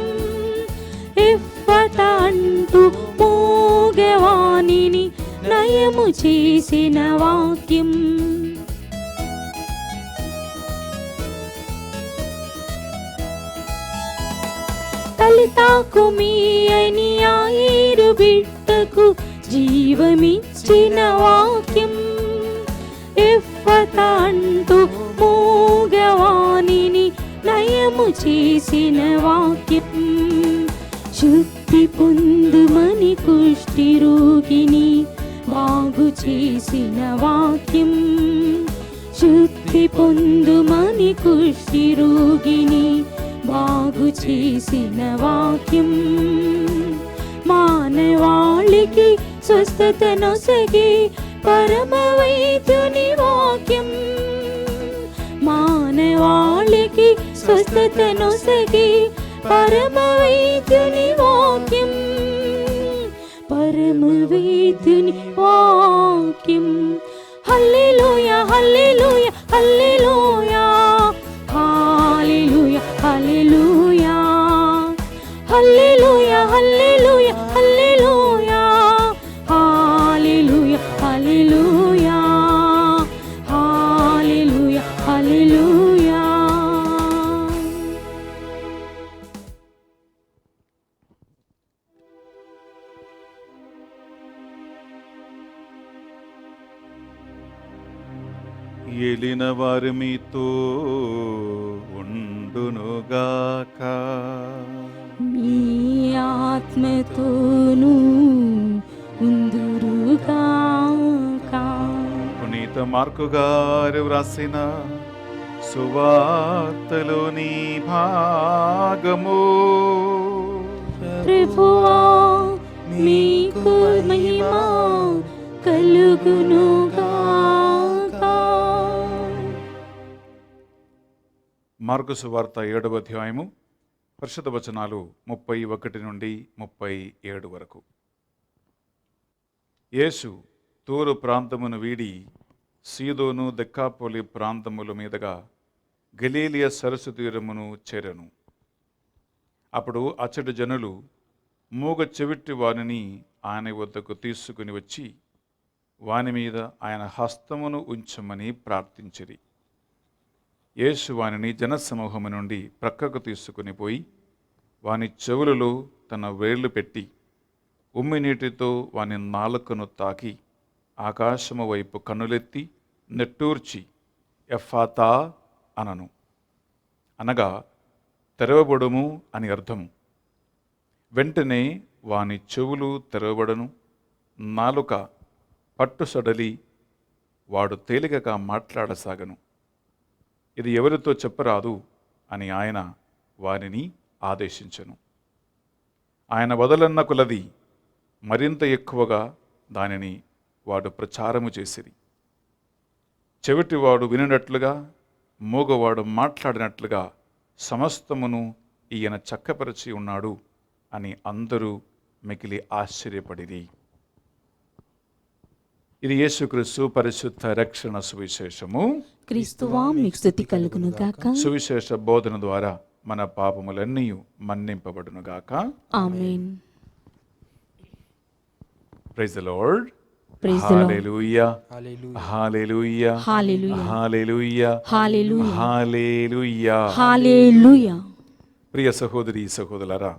ఎఫ్ఫతా అంటూ మూగవాణిని నయము చేసిన వాక్యం. లలితాకు బియ్యని యారీరు బిడ్డకు జీవమిచ్చిన వాక్యం. ఎఫ్ఫతా అంటూ మూగవాణిని నయము నయము చేసిన వాక్యం. శుద్ధి పొందుమని కుష్టి రోగిని బాగు చేసిన వాక్యం. శుద్ధి పొందుమని కుష్టి రోగిని బాగు చేసిన వాక్యం. మానవాళికి స్వస్థత నొసగి పరమ వైద్యుని వాక్యం. మానవాళికి స్వస్థత నొసగి పరమ వైద్యుని వాక్యం. పరమ వైద్యుని వాక్యం. హల్లెలూయా hallelujah hallelujah hallelujah hallelujah hallelujah hallelujah hallelujah hallelujah hallelujah hallelujah హల్లెలూయా. ఏలిన వారు మీతో ఉండునుగాక. మీ ఆత్మతోనూ ఉందురుగాక. పునీత మార్కు గారు వ్రాసిన సువార్తలోని భాగము. ప్రభువా మీకు మహిమ కలుగునుగాక. మార్కు సువార్త 7వ అధ్యాయము పరిశుద్ధ వచనాలు 31 నుండి 37 వరకు. యేసు తూరు ప్రాంతమును వీడి సీదోను దెక్కాపోలి ప్రాంతముల మీదుగా గలీలియ సరస్సు తీరమును చేరెను. అప్పుడు అచ్చటి జనులు మూగ చెవిట్టి వానిని ఆయన వద్దకు తీసుకుని వచ్చి వాని మీద ఆయన హస్తమును ఉంచమని ప్రార్థించిరి. యేసు వానిని జనసమూహము నుండి ప్రక్కకు తీసుకుని పోయి వాని చెవులలో తన వేళ్లు పెట్టి ఉమ్మి నీటితో వాని నాలుకను తాకి ఆకాశము వైపు కన్నులెత్తి నెట్టూర్చి ఎఫాతా అనను, అనగా తెరవబడుము అని అర్థం. వెంటనే వాని చెవులు తెరవబడను, నాలుక పట్టు సడలి వాడు తేలికగా మాట్లాడసాగను. ఇది ఎవరితో చెప్పరాదు అని ఆయన వారిని ఆదేశించెను. ఆయన వదలన్న కొలది మరింత ఎక్కువగా దానిని వాడు ప్రచారము చేసిరి. చెవిటివాడు వినినట్లుగా, మూగవాడు మాట్లాడినట్లుగా సమస్తమును ఈయన చక్కపరిచి ఉన్నాడు అని అందరూ మికిలి ఆశ్చర్యపడిరి. ఇది యేసుక్రీస్తు పరిశుద్ధ రక్షణ సువిశేషము. క్రీస్తువా మీకు స్తుతి కలుగునుగాక. సువిశేష బోధన ద్వారా మన పాపములన్నీ మన్నింపబడునుగాక. Amen. Praise the lord. Praise the lord. Hallelujah hallelujah hallelujah hallelujah hallelujah hallelujah hallelujah. Hallelujah. ప్రియ సహోదరి సహోదరులారా,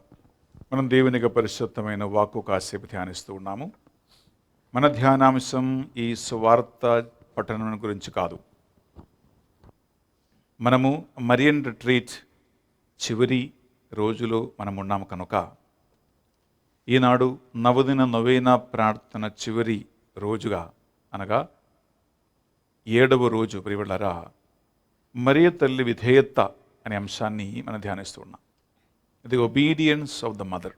మనం దేవుని యొక్క పరిశుద్ధమైన వాక్కు కాసేపు ధ్యానిస్తూ ఉన్నాము. మన ధ్యానాంశం ఈ సువార్త పఠనం గురించి కాదు. మనము మరియన్ రిట్రీట్ చివరి రోజులో మనం ఉన్నాము కనుక ఈనాడు నవదిన నొవేనా ప్రార్థన చివరి రోజుగా, అనగా 7వ రోజు ప్రియలారా, మరియ తల్లి విధేయత అనే అంశాన్ని మనం ధ్యానిస్తూ ఉన్నాం. ఇది ఒబీడియన్స్ ఆఫ్ ద మదర్.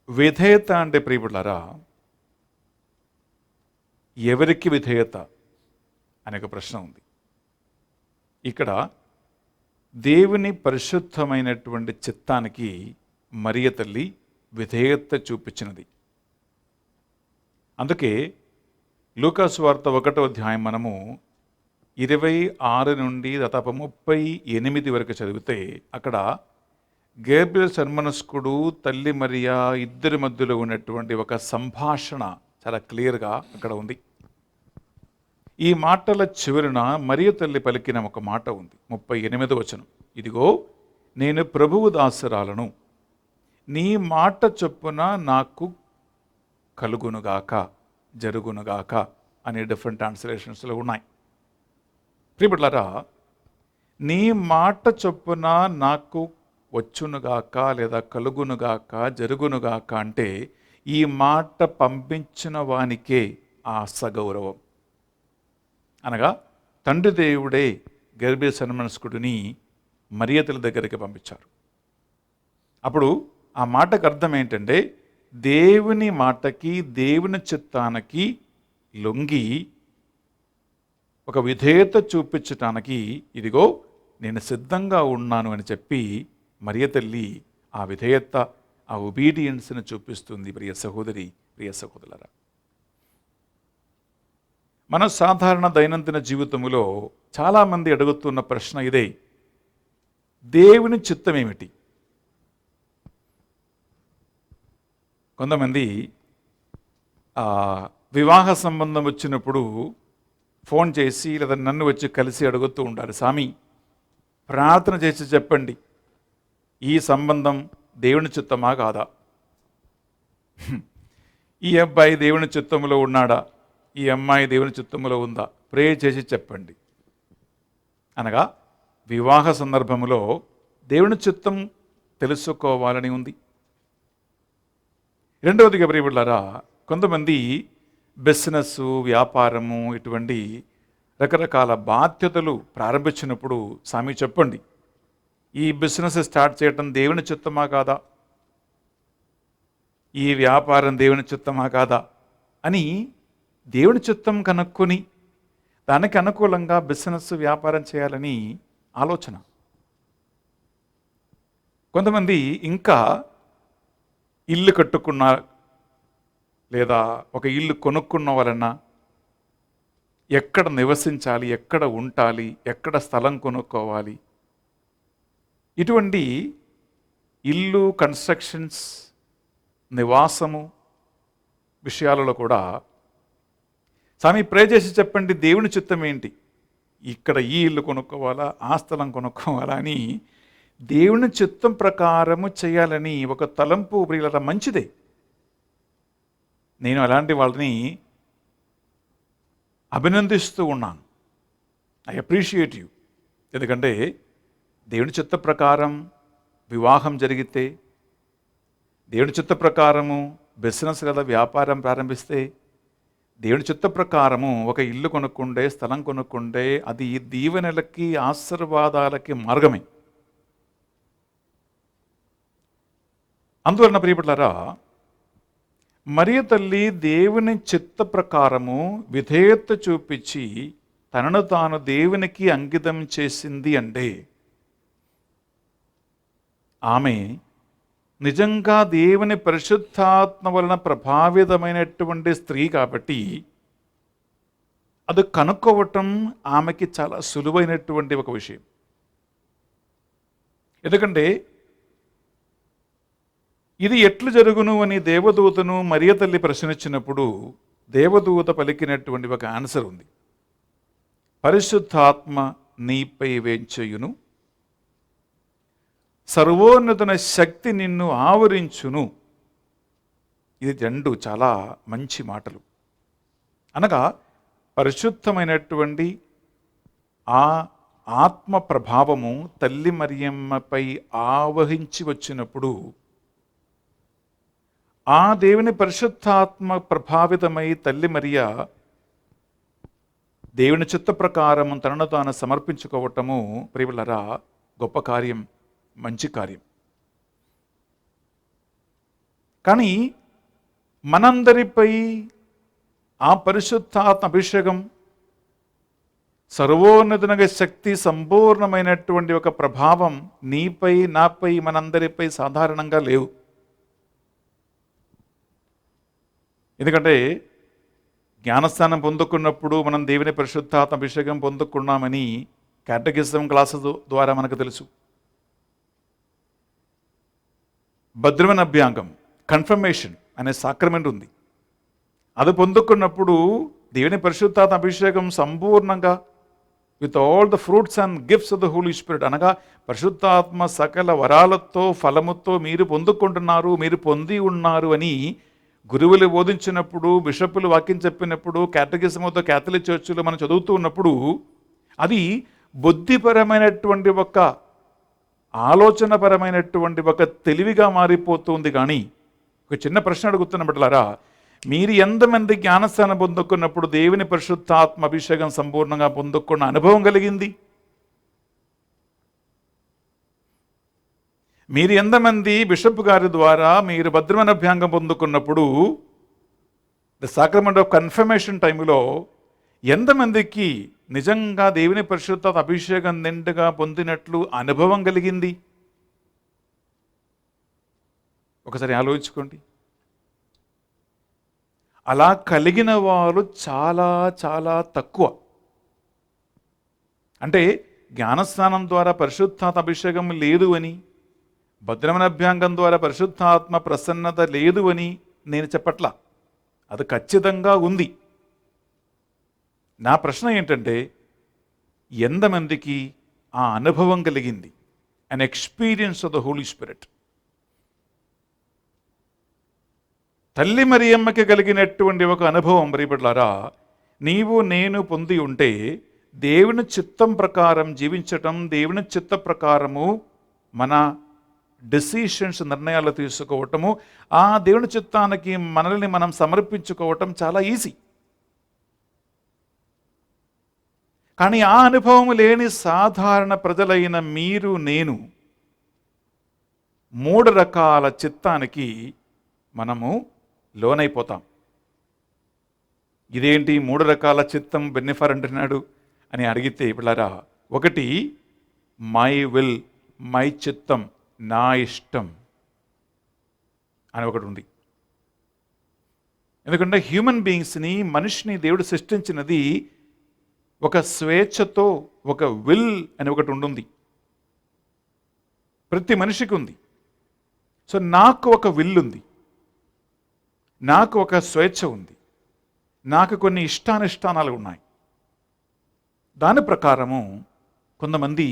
విధేయత అంటే ప్రియలారా, ఎవరికి విధేయత అనే ఒక ప్రశ్న ఉంది. ఇక్కడ దేవుని పరిశుద్ధమైనటువంటి చిత్తానికి మరియ తల్లి విధేయత చూపించినది. అందుకే లూకాసు వార్త 1వ అధ్యాయం మనము 26 నుండి దాదాపు 38 వరకు చదివితే అక్కడ గేబ్రియల్ సన్మనస్కుడు తల్లి మరియా ఇద్దరి మధ్యలో ఉన్నటువంటి ఒక సంభాషణ చాలా క్లియర్గా అక్కడ ఉంది. ఈ మాటల చివరన మరియ తల్లి పలికిన ఒక మాట ఉంది, 38వ వచనం. ఇదిగో నేను ప్రభువు దాసురాలను, నీ మాట చొప్పున నాకు కలుగునుగాక, జరుగునుగాక అనే డిఫరెంట్ ట్రాన్స్లేషన్స్లో ఉన్నాయి. ప్రియబిడ్డలారా, నీ మాట చొప్పున నాకు వచ్చునుగాక లేదా కలుగునుగాక జరుగునుగాక అంటే ఈ మాట పంపించిన వానికే ఆ సగౌరవం. అనగా తండ్రి దేవుడే గర్భీయ సన్మనస్కుడిని మరియతల దగ్గరికి పంపించారు. అప్పుడు ఆ మాటకు అర్థం ఏంటంటే దేవుని మాటకి దేవుని చిత్తానికి లొంగి ఒక విధేయత చూపించటానికి ఇదిగో నేను సిద్ధంగా ఉన్నాను అని చెప్పి మరియ తల్లి ఆ విధేయత, ఆ ఒబీడియన్స్ని చూపిస్తుంది. ప్రియ సహోదరి, ప్రియ సహోదరులారా, మన సాధారణ దైనందిన జీవితంలో చాలామంది అడుగుతున్న ప్రశ్న ఇదే: దేవుని చిత్తం ఏమిటి? కొంతమంది వివాహ సంబంధం వచ్చినప్పుడు ఫోన్ చేసి లేదా నన్ను వచ్చి కలిసి అడుగుతూ ఉంటారు, స్వామి ప్రార్థన చేసి చెప్పండి, ఈ సంబంధం దేవుని చిత్తమా కాదా? ఈ అబ్బాయి దేవుని చిత్తంలో ఉన్నాడా? ఈ అమ్మాయి దేవుని చిత్తంలో ఉందా? ప్రే చేసి చెప్పండి. అనగా వివాహ సందర్భంలో దేవుని చిత్తం తెలుసుకోవాలని ఉంది. రెండవదిగా ప్రియబిడ్డలారా, కొంతమంది బిజినెస్, వ్యాపారము ఇటువంటి రకరకాల బాధ్యతలు ప్రారంభించినప్పుడు స్వామి చెప్పండి, ఈ బిజినెస్ స్టార్ట్ చేయటం దేవుని చిత్తమా కాదా? ఈ వ్యాపారం దేవుని చిత్తమా కాదా అని దేవుని చిత్తం కనుక్కొని దానికి అనుకూలంగా బిజినెస్, వ్యాపారం చేయాలని ఆలోచన. కొంతమంది ఇంకా ఇల్లు కట్టుకున్న లేదా ఒక ఇల్లు కొనుక్కున్న వలన ఎక్కడ నివసించాలి, ఎక్కడ ఉండాలి, ఎక్కడ స్థలం కొనుక్కోవాలి, ఇటువంటి ఇల్లు, కన్స్ట్రక్షన్స్, నివాసము విషయాలలో కూడా స్వామి ప్రే చేసి చెప్పండి దేవుని చిత్తం ఏంటి, ఇక్కడ ఈ ఇల్లు కొనుక్కోవాలా, ఆ స్థలం కొనుక్కోవాలా అని దేవుని చిత్తం ప్రకారము చేయాలని ఒక తలంపు ప్రియుల మంచిదే. నేను అలాంటి వాళ్ళని అభినందిస్తూ ఉన్నాను. I appreciate you. ఎందుకంటే దేవుని చిత్త ప్రకారం వివాహం జరిగితే, దేవుని చిత్త ప్రకారము బిజినెస్ లేదా వ్యాపారం ప్రారంభిస్తే, దేవుని చిత్త ప్రకారము ఒక ఇల్లు కొనుక్కుండే, స్థలం కొనుక్కుండే, అది దీవెనలకి, ఆశీర్వాదాలకి మార్గమే. అందువలన ప్రియబిడ్డలారా, మరియ తల్లి దేవుని చిత్త ప్రకారము విధేయత చూపించి తనను తాను దేవునికి అంకితం చేసింది అంటే ఆమె నిజంగా దేవుని పరిశుద్ధాత్మ వలన ప్రభావితమైనటువంటి స్త్రీ కాబట్టి అది కనుక్కోవటం ఆమెకి చాలా సులువైనటువంటి ఒక విషయం. ఎందుకంటే ఇది ఎట్లు జరుగును అని దేవదూతను మరియ తల్లి ప్రశ్నించినప్పుడు దేవదూత పలికినటువంటి ఒక ఆన్సర్ ఉంది. పరిశుద్ధాత్మ నీపై వేంచేయును, సర్వోన్నతుని శక్తి నిన్ను ఆవరించును. ఇది రెండు చాలా మంచి మాటలు. అనగా పరిశుద్ధమైనటువంటి ఆ ఆత్మ ప్రభావము తల్లి మరియమ్మపై ఆవహించి వచ్చినప్పుడు ఆ దేవుని పరిశుద్ధాత్మ ప్రభావితమై తల్లి మరియ దేవుని చిత్త ప్రకారము తనను తాను సమర్పించుకోవటము ప్రియులారా గొప్ప కార్యం, మంచి కార్యం. కానీ మనందరిపై ఆ పరిశుద్ధాత్మ అభిషేకం, సర్వోన్నతునిగా శక్తి, సంపూర్ణమైనటువంటి ఒక ప్రభావం నీపై, నాపై, మనందరిపై సాధారణంగా లేవు. ఎందుకంటే జ్ఞానస్థానం పొందుకున్నప్పుడు మనం దేవుని పరిశుద్ధాత్మ అభిషేకం పొందుకున్నామని క్యాటగిజం క్లాసెస్ ద్వారా మనకు తెలుసు. భద్రమైన అభ్యాంగం, కన్ఫర్మేషన్ అనే సాక్రమెంట్ ఉంది. అది పొందుకున్నప్పుడు దేవుని పరిశుద్ధాత్మ అభిషేకం సంపూర్ణంగా with all the fruits and gifts of the Holy Spirit, అనగా పరిశుద్ధాత్మ సకల వరాలతో, ఫలముతో మీరు పొందుకుంటున్నారు, మీరు పొంది ఉన్నారు అని గురువులు బోధించినప్పుడు, బిషప్పులు వాక్యం చెప్పినప్పుడు, క్యాటగిజంతో క్యాథలిక్ చర్చిలో మనం చదువుతూ ఉన్నప్పుడు అది బుద్ధిపరమైనటువంటి ఒక ఆలోచనపరమైనటువంటి ఒక తెలివిగా మారిపోతుంది. కానీ ఒక చిన్న ప్రశ్న అడుగుతున్న బిడ్డలారా, మీరు ఎంతమంది జ్ఞానస్థానం పొందుకున్నప్పుడు దేవుని పరిశుద్ధాత్మ అభిషేకం సంపూర్ణంగా పొందుకున్న అనుభవం కలిగింది? మీరు ఎంతమంది బిషప్ గారి ద్వారా మీరు భద్రమైన అభ్యాంగం పొందుకున్నప్పుడు ద సాక్రమెంట్ ఆఫ్ కన్ఫర్మేషన్ టైంలో ఎంతమందికి నిజంగా దేవుని పరిశుద్ధ అభిషేకం నిండుగా పొందినట్లు అనుభవం కలిగింది? ఒకసారి ఆలోచించుకోండి. అలా కలిగిన వారు చాలా చాలా తక్కువ. అంటే జ్ఞానస్నానం ద్వారా పరిశుద్ధాత్మ అభిషేకం లేదు అని, భద్రమైన అభ్యాంగం ద్వారా పరిశుద్ధాత్మ ప్రసన్నత లేదు అని నేను చెప్పట్లా, అది ఖచ్చితంగా ఉంది. నా ప్రశ్న ఏంటంటే, ఎంతమందికి ఆ అనుభవం కలిగింది? An experience of the Holy Spirit. తల్లి మరియమ్మకి కలిగినటువంటి ఒక అనుభవం ప్రియబిడ్డలారా, నీవు నేను పొంది ఉంటే దేవుని చిత్తం ప్రకారం జీవించటం, దేవుని చిత్త ప్రకారము మన డెసిషన్స్ నిర్ణయాలు తీసుకోవటము, ఆ దేవుని చిత్తానికి మనల్ని మనం సమర్పించుకోవటం చాలా ఈజీ. కానీ ఆ అనుభవం లేని సాధారణ ప్రజలైన మీరు నేను 3 రకాల చిత్తానికి మనము లోనైపోతాం. ఇదేంటి 3 రకాల చిత్తం బెన్నిఫర్ అంటున్నాడు అని అడిగితే పిల్లరా, ఒకటి మై విల్, మై చిత్తం, నా ఇష్టం అని ఒకటి ఉంది. ఎందుకంటే హ్యూమన్ బీయింగ్స్ని, మనిషిని దేవుడు సృష్టించినది ఒక స్వేచ్ఛతో, ఒక విల్ అని ఒకటి ఉంటుంది. ప్రతి మనిషికి ఉంది. సో నాకు ఒక విల్ ఉంది, నాకు ఒక స్వేచ్ఛ ఉంది, నాకు కొన్ని ఇష్టానిష్టానాలు ఉన్నాయి. దాని ప్రకారము కొంతమంది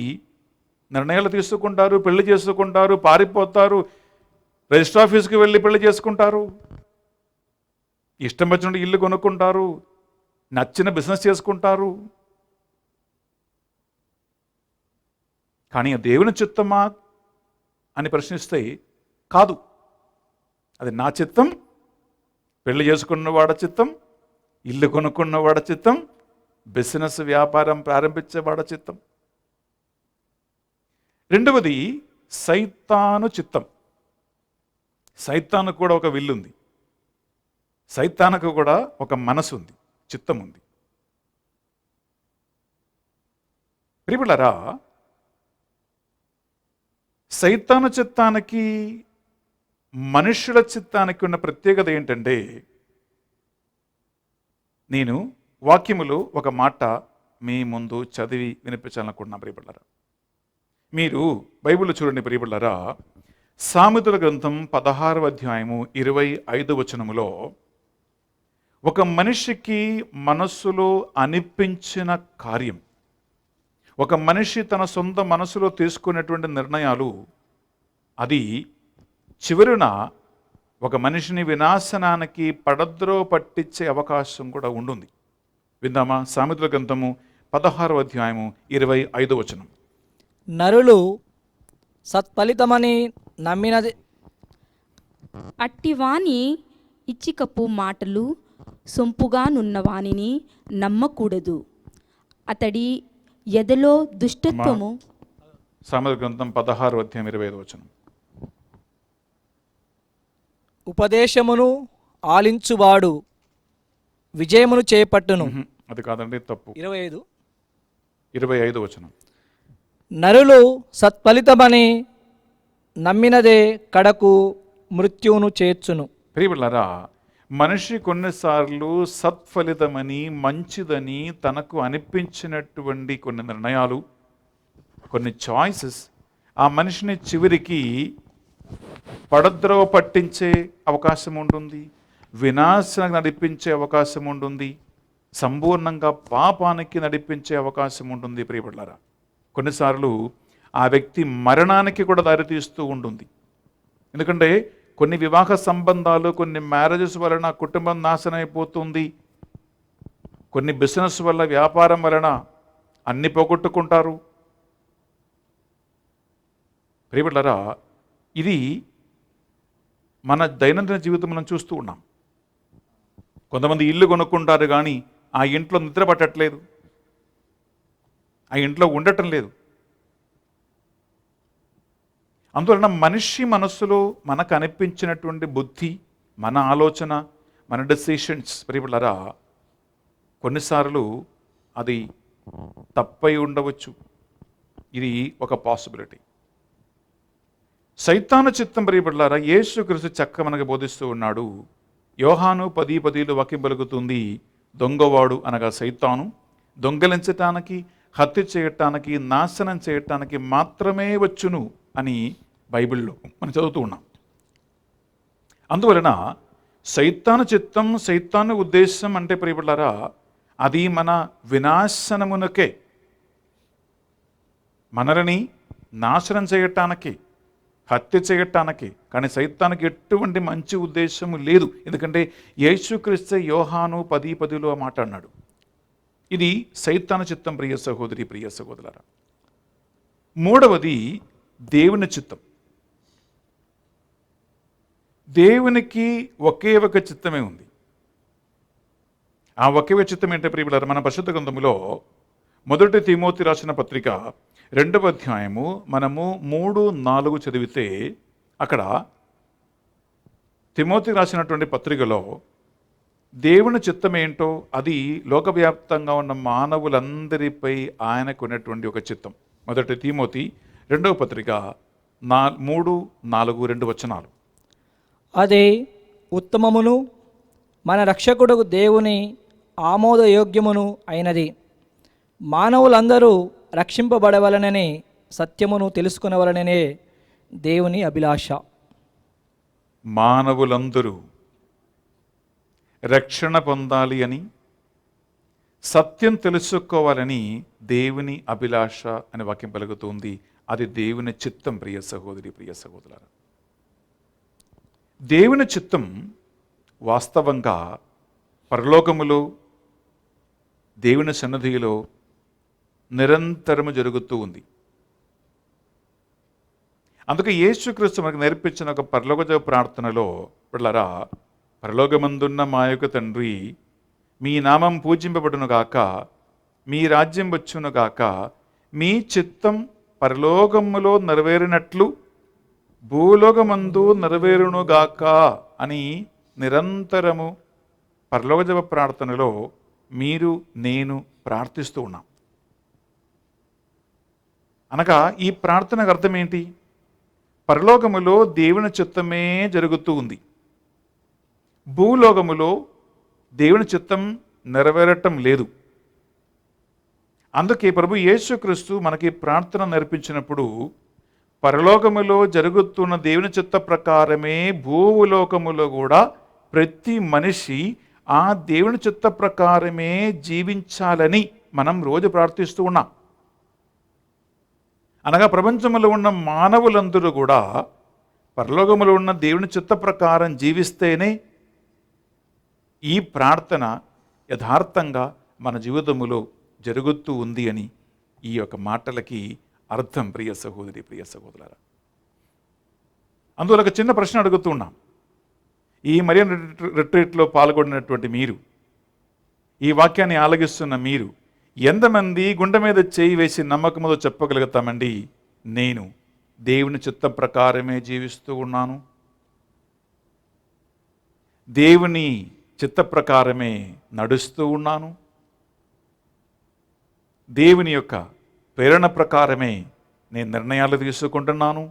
నిర్ణయాలు తీసుకుంటారు, పెళ్లి చేసుకుంటారు, పారిపోతారు, రిజిస్టర్ ఆఫీస్కి వెళ్ళి పెళ్లి చేసుకుంటారు, ఇష్టం వచ్చినట్టు ఇల్లు కొనుక్కుంటారు, నచ్చిన బిజినెస్ చేసుకుంటారు. కానీ దేవుని చిత్తమా అని ప్రశ్నిస్తే కాదు, అది నా చిత్తం, పెళ్లి చేసుకున్నవాడ చిత్తం, ఇల్లు కొనుక్కున్నవాడ చిత్తం, బిజినెస్ వ్యాపారం ప్రారంభించేవాడ చిత్తం. రెండవది సైతాను చిత్తం. సైతాను కూడా ఒక విల్లు ఉంది, సైతానుకు కూడా ఒక మనసు ఉంది, చిత్తం ఉంది. ప్రియబిడ్డలారా, సైతాను చిత్తానికి మనుష్యుల చిత్తానికి ఉన్న ప్రత్యేకత ఏంటంటే, నేను వాక్యములో ఒక మాట మీ ముందు చదివి వినిపించాలనుకుంటున్నా ప్రియబిడ్డలారా. మీరు బైబిల్ చూడండి ప్రియబిడ్డలారా, సామెతల గ్రంథం 16వ అధ్యాయము 25వ వచనములో ఒక మనిషికి మనస్సులో అనిపించిన కార్యం, ఒక మనిషి తన సొంత మనసులో తీసుకునేటువంటి నిర్ణయాలు, అది చివరిన ఒక మనిషిని వినాశనానికి పడద్రో పట్టించే అవకాశం కూడా ఉంటుంది. విందామా? సామెతల గ్రంథము 16వ అధ్యాయము 25వ వచనం. నరులు సత్ఫలితమని నమ్మినది అట్టివాని ఇచ్చికపు మాటలు సొంపుగానున్న వానిని నమ్మకూడదు. అతడి ఎదలో దుష్టత్వము. సామెతల గ్రంథం 16వ అధ్యాయం 25వ వచనం. ఉపదేశమును ఆలించువాడు విజయమును చేపట్టును. అది కాదండి, తప్పు. 25వ వచనం. నరులు సత్ఫలితమని నమ్మినదే కడకు మృత్యువును చేర్చును. ప్రియబిడ్డలారా, మనిషి కొన్నిసార్లు సత్ఫలితమని, మంచిదని తనకు అనిపించినటువంటి కొన్ని నిర్ణయాలు, కొన్ని చాయిసెస్ ఆ మనిషిని చివరికి పడద్రోవ పట్టించే అవకాశం ఉంటుంది, వినాశనానికి నడిపించే అవకాశం ఉంటుంది, సంపూర్ణంగా పాపానికి నడిపించే అవకాశం ఉంటుంది. ప్రియబిడ్డలారా, కొన్నిసార్లు ఆ వ్యక్తి మరణానికి కూడా దారితీస్తూ ఉంటుంది. ఎందుకంటే కొన్ని వివాహ సంబంధాలు, కొన్ని మ్యారేజెస్ వలన కుటుంబం నాశనం అయిపోతుంది, కొన్ని బిజినెస్ వల్ల, వ్యాపారం వలన అన్ని పోగొట్టుకుంటారు. ప్రియబిడ్డలారా, ఇది మన దైనందిన జీవితం మనం చూస్తూ ఉన్నాం. కొంతమంది ఇల్లు కొనుక్కుంటారు కానీ ఆ ఇంట్లో నిద్ర పట్టట్లేదు, ఆ ఇంట్లో ఉండటం లేదు. అందువలన మనిషి మనస్సులో మనకు అనిపించినటువంటి బుద్ధి, మన ఆలోచన, మన డెసిషన్స్ ప్రియబిడ్డలారా కొన్నిసార్లు అది తప్పై ఉండవచ్చు. ఇది ఒక పాసిబిలిటీ. సైతాను చిత్తం ప్రియబిడ్డలారా యేసుక్రీస్తు చక్క మనకు బోధిస్తూ ఉన్నాడు. యోహాను 10:10 వాక్యం పలుకుతుంది, దొంగవాడు అనగా సైతాను దొంగలించటానికి, హత్య చేయటానికి, నాశనం చేయటానికి మాత్రమే వచ్చును అని బైబిల్లో మనం చదువుతూ ఉన్నాం. అందువలన సైతాను చిత్తం, సైతాను ఉద్దేశం అంటే ప్రియబిడ్డలారా అది మన వినాశనమునకే, మనల్ని నాశనం చేయటానికి, హత్య చేయటానికి. కానీ సైతానికి ఎటువంటి మంచి ఉద్దేశము లేదు. ఎందుకంటే యేసుక్రీస్తు యోహాను 10:10 మాట అన్నాడు. ఇది సైతాను చిత్తం ప్రియ సహోదరి, ప్రియ సహోదరులారా. మూడవది దేవుని చిత్తం. దేవునికి ఒకే ఒక చిత్తమే ఉంది. ఆ ఒకే ఒక చిత్తం ఏంటంటే ప్రియబిడ్డలారా మన పరిశుద్ధ గ్రంథములో 1 తిమోతి రాసిన పత్రిక 2వ అధ్యాయము మనము 3-4 చదివితే అక్కడ తిమోతి రాసినటువంటి పత్రికలో దేవుని చిత్తం ఏంటో అది లోకవ్యాప్తంగా ఉన్న మానవులందరిపై ఆయనకు ఉన్నటువంటి ఒక చిత్తం. 1 తిమోతి 2వ పత్రిక 3-4 వచనాలు. అదే ఉత్తమమును మన రక్షకుడు దేవుని ఆమోదయోగ్యమును అయినది. మానవులందరూ రక్షింపబడవలననే సత్యమును తెలుసుకునవలననే దేవుని అభిలాష. మానవులందరూ రక్షణ పొందాలి అని, సత్యం తెలుసుకోవాలని దేవుని అభిలాష అనే వాక్యం పలుకుతుంది. అది దేవుని చిత్తం ప్రియ సహోదరి, ప్రియ సహోదరులారా. దేవుని చిత్తం వాస్తవంగా పరలోకములో దేవుని సన్నిధిలో నిరంతరము జరుగుతూ ఉంది. అందుకే యేసుక్రీస్తు మనకు నేర్పించిన ఒక పరలోక ప్రార్థనలో పిల్లరా, పరలోకమందున్న మా యొక్క తండ్రి, మీ నామం పూజింపబడును గాక, మీ రాజ్యం వచ్చును గాక, మీ చిత్తం పరలోకములో నెరవేరినట్లు భూలోకమందు నెరవేరునుగాక అని నిరంతరము పరలోక ప్రార్థనలో మీరు నేను ప్రార్థిస్తూ ఉన్నాం. అనగా ఈ ప్రార్థనకు అర్థం ఏంటి? పరలోకములో దేవుని చిత్తమే జరుగుతూ ఉంది, భూలోకములో దేవుని చిత్తం నెరవేరటం లేదు. అందుకే ప్రభు యేసుక్రీస్తు మనకి ప్రార్థన నేర్పించినప్పుడు పరలోకములో జరుగుతున్న దేవుని చిత్త ప్రకారమే భూలోకములో కూడా ప్రతి మనిషి ఆ దేవుని చిత్త ప్రకారమే జీవించాలని మనం రోజు ప్రార్థిస్తూ ఉన్నాం. అనగా ప్రపంచంలో ఉన్న మానవులందరూ కూడా పరలోకములో ఉన్న దేవుని చిత్త ప్రకారం జీవిస్తేనే ఈ ప్రార్థన యథార్థంగా మన జీవితములో జరుగుతూ ఉంది అని ఈ యొక్క మాటలకి అర్థం ప్రియ సహోదరి, ప్రియ సహోదరులారా. అందువల్ల ఒక చిన్న ప్రశ్న అడుగుతున్నాం. ఈ మరియన్ రిట్రీట్లో పాల్గొన్నటువంటి మీరు, ఈ వాక్యాన్ని ఆలగిస్తున్న మీరు ఎంతమంది గుండె మీద చేయి వేసి నమ్మకంతో చెప్పగలుగుతామండి, నేను దేవుని చిత్తం ప్రకారమే జీవిస్తూ ఉన్నాను, దేవుని చిత్త ప్రకారమే నడుస్తూ ఉన్నాను, దేవుని యొక్క ప్రేరణ ప్రకారమే నేను నిర్ణయాలు తీసుకుంటున్నాను?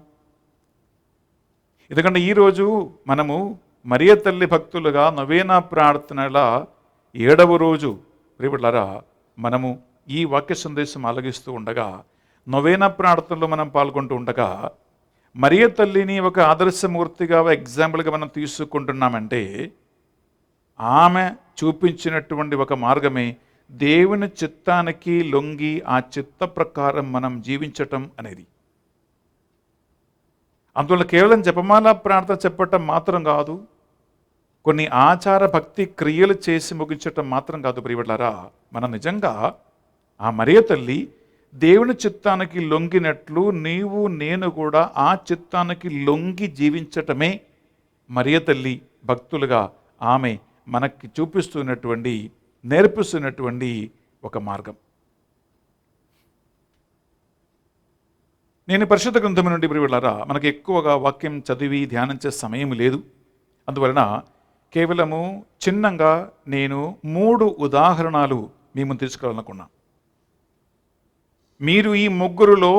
ఎందుకంటే ఈరోజు మనము మరియ తల్లి భక్తులుగా నవేనా ప్రార్థనల 7వ రోజు ప్రియబిడ్డలారా మనము ఈ వాక్య సందేశం ఆలగిస్తూ ఉండగా, నవేనా ప్రార్థనలో మనం పాల్గొంటూ ఉండగా మరియ తల్లిని ఒక ఆదర్శమూర్తిగా, ఎగ్జాంపుల్గా మనం తీసుకుంటున్నామంటే ఆమె చూపించినటువంటి ఒక మార్గమే దేవుని చిత్తానికి లొంగి ఆ చిత్త ప్రకారం మనం జీవించటం అనేది. అందువల్ల కేవలం జపమాల ప్రార్థన చెప్పటం మాత్రం కాదు, కొన్ని ఆచార భక్తి క్రియలు చేసి ముగించటం మాత్రం కాదు ప్రియబిడ్డలారా. మనం నిజంగా ఆ మరియ తల్లి దేవుని చిత్తానికి లొంగినట్లు నీవు నేను కూడా ఆ చిత్తానికి లొంగి జీవించటమే మరియ తల్లి భక్తులుగా ఆమె మనకి చూపిస్తున్నటువంటి నేర్పిస్తున్నటువంటి ఒక మార్గం. నేను పరిశుద్ధ గ్రంథం నుండి ప్రియులారా మనకి ఎక్కువగా వాక్యం చదివి ధ్యానించే సమయం లేదు. అందువలన కేవలము చిన్నంగా నేను 3 ఉదాహరణలు మీ ముందు తీసుకురావాలనుకున్నా. మీరు ఈ ముగ్గురులో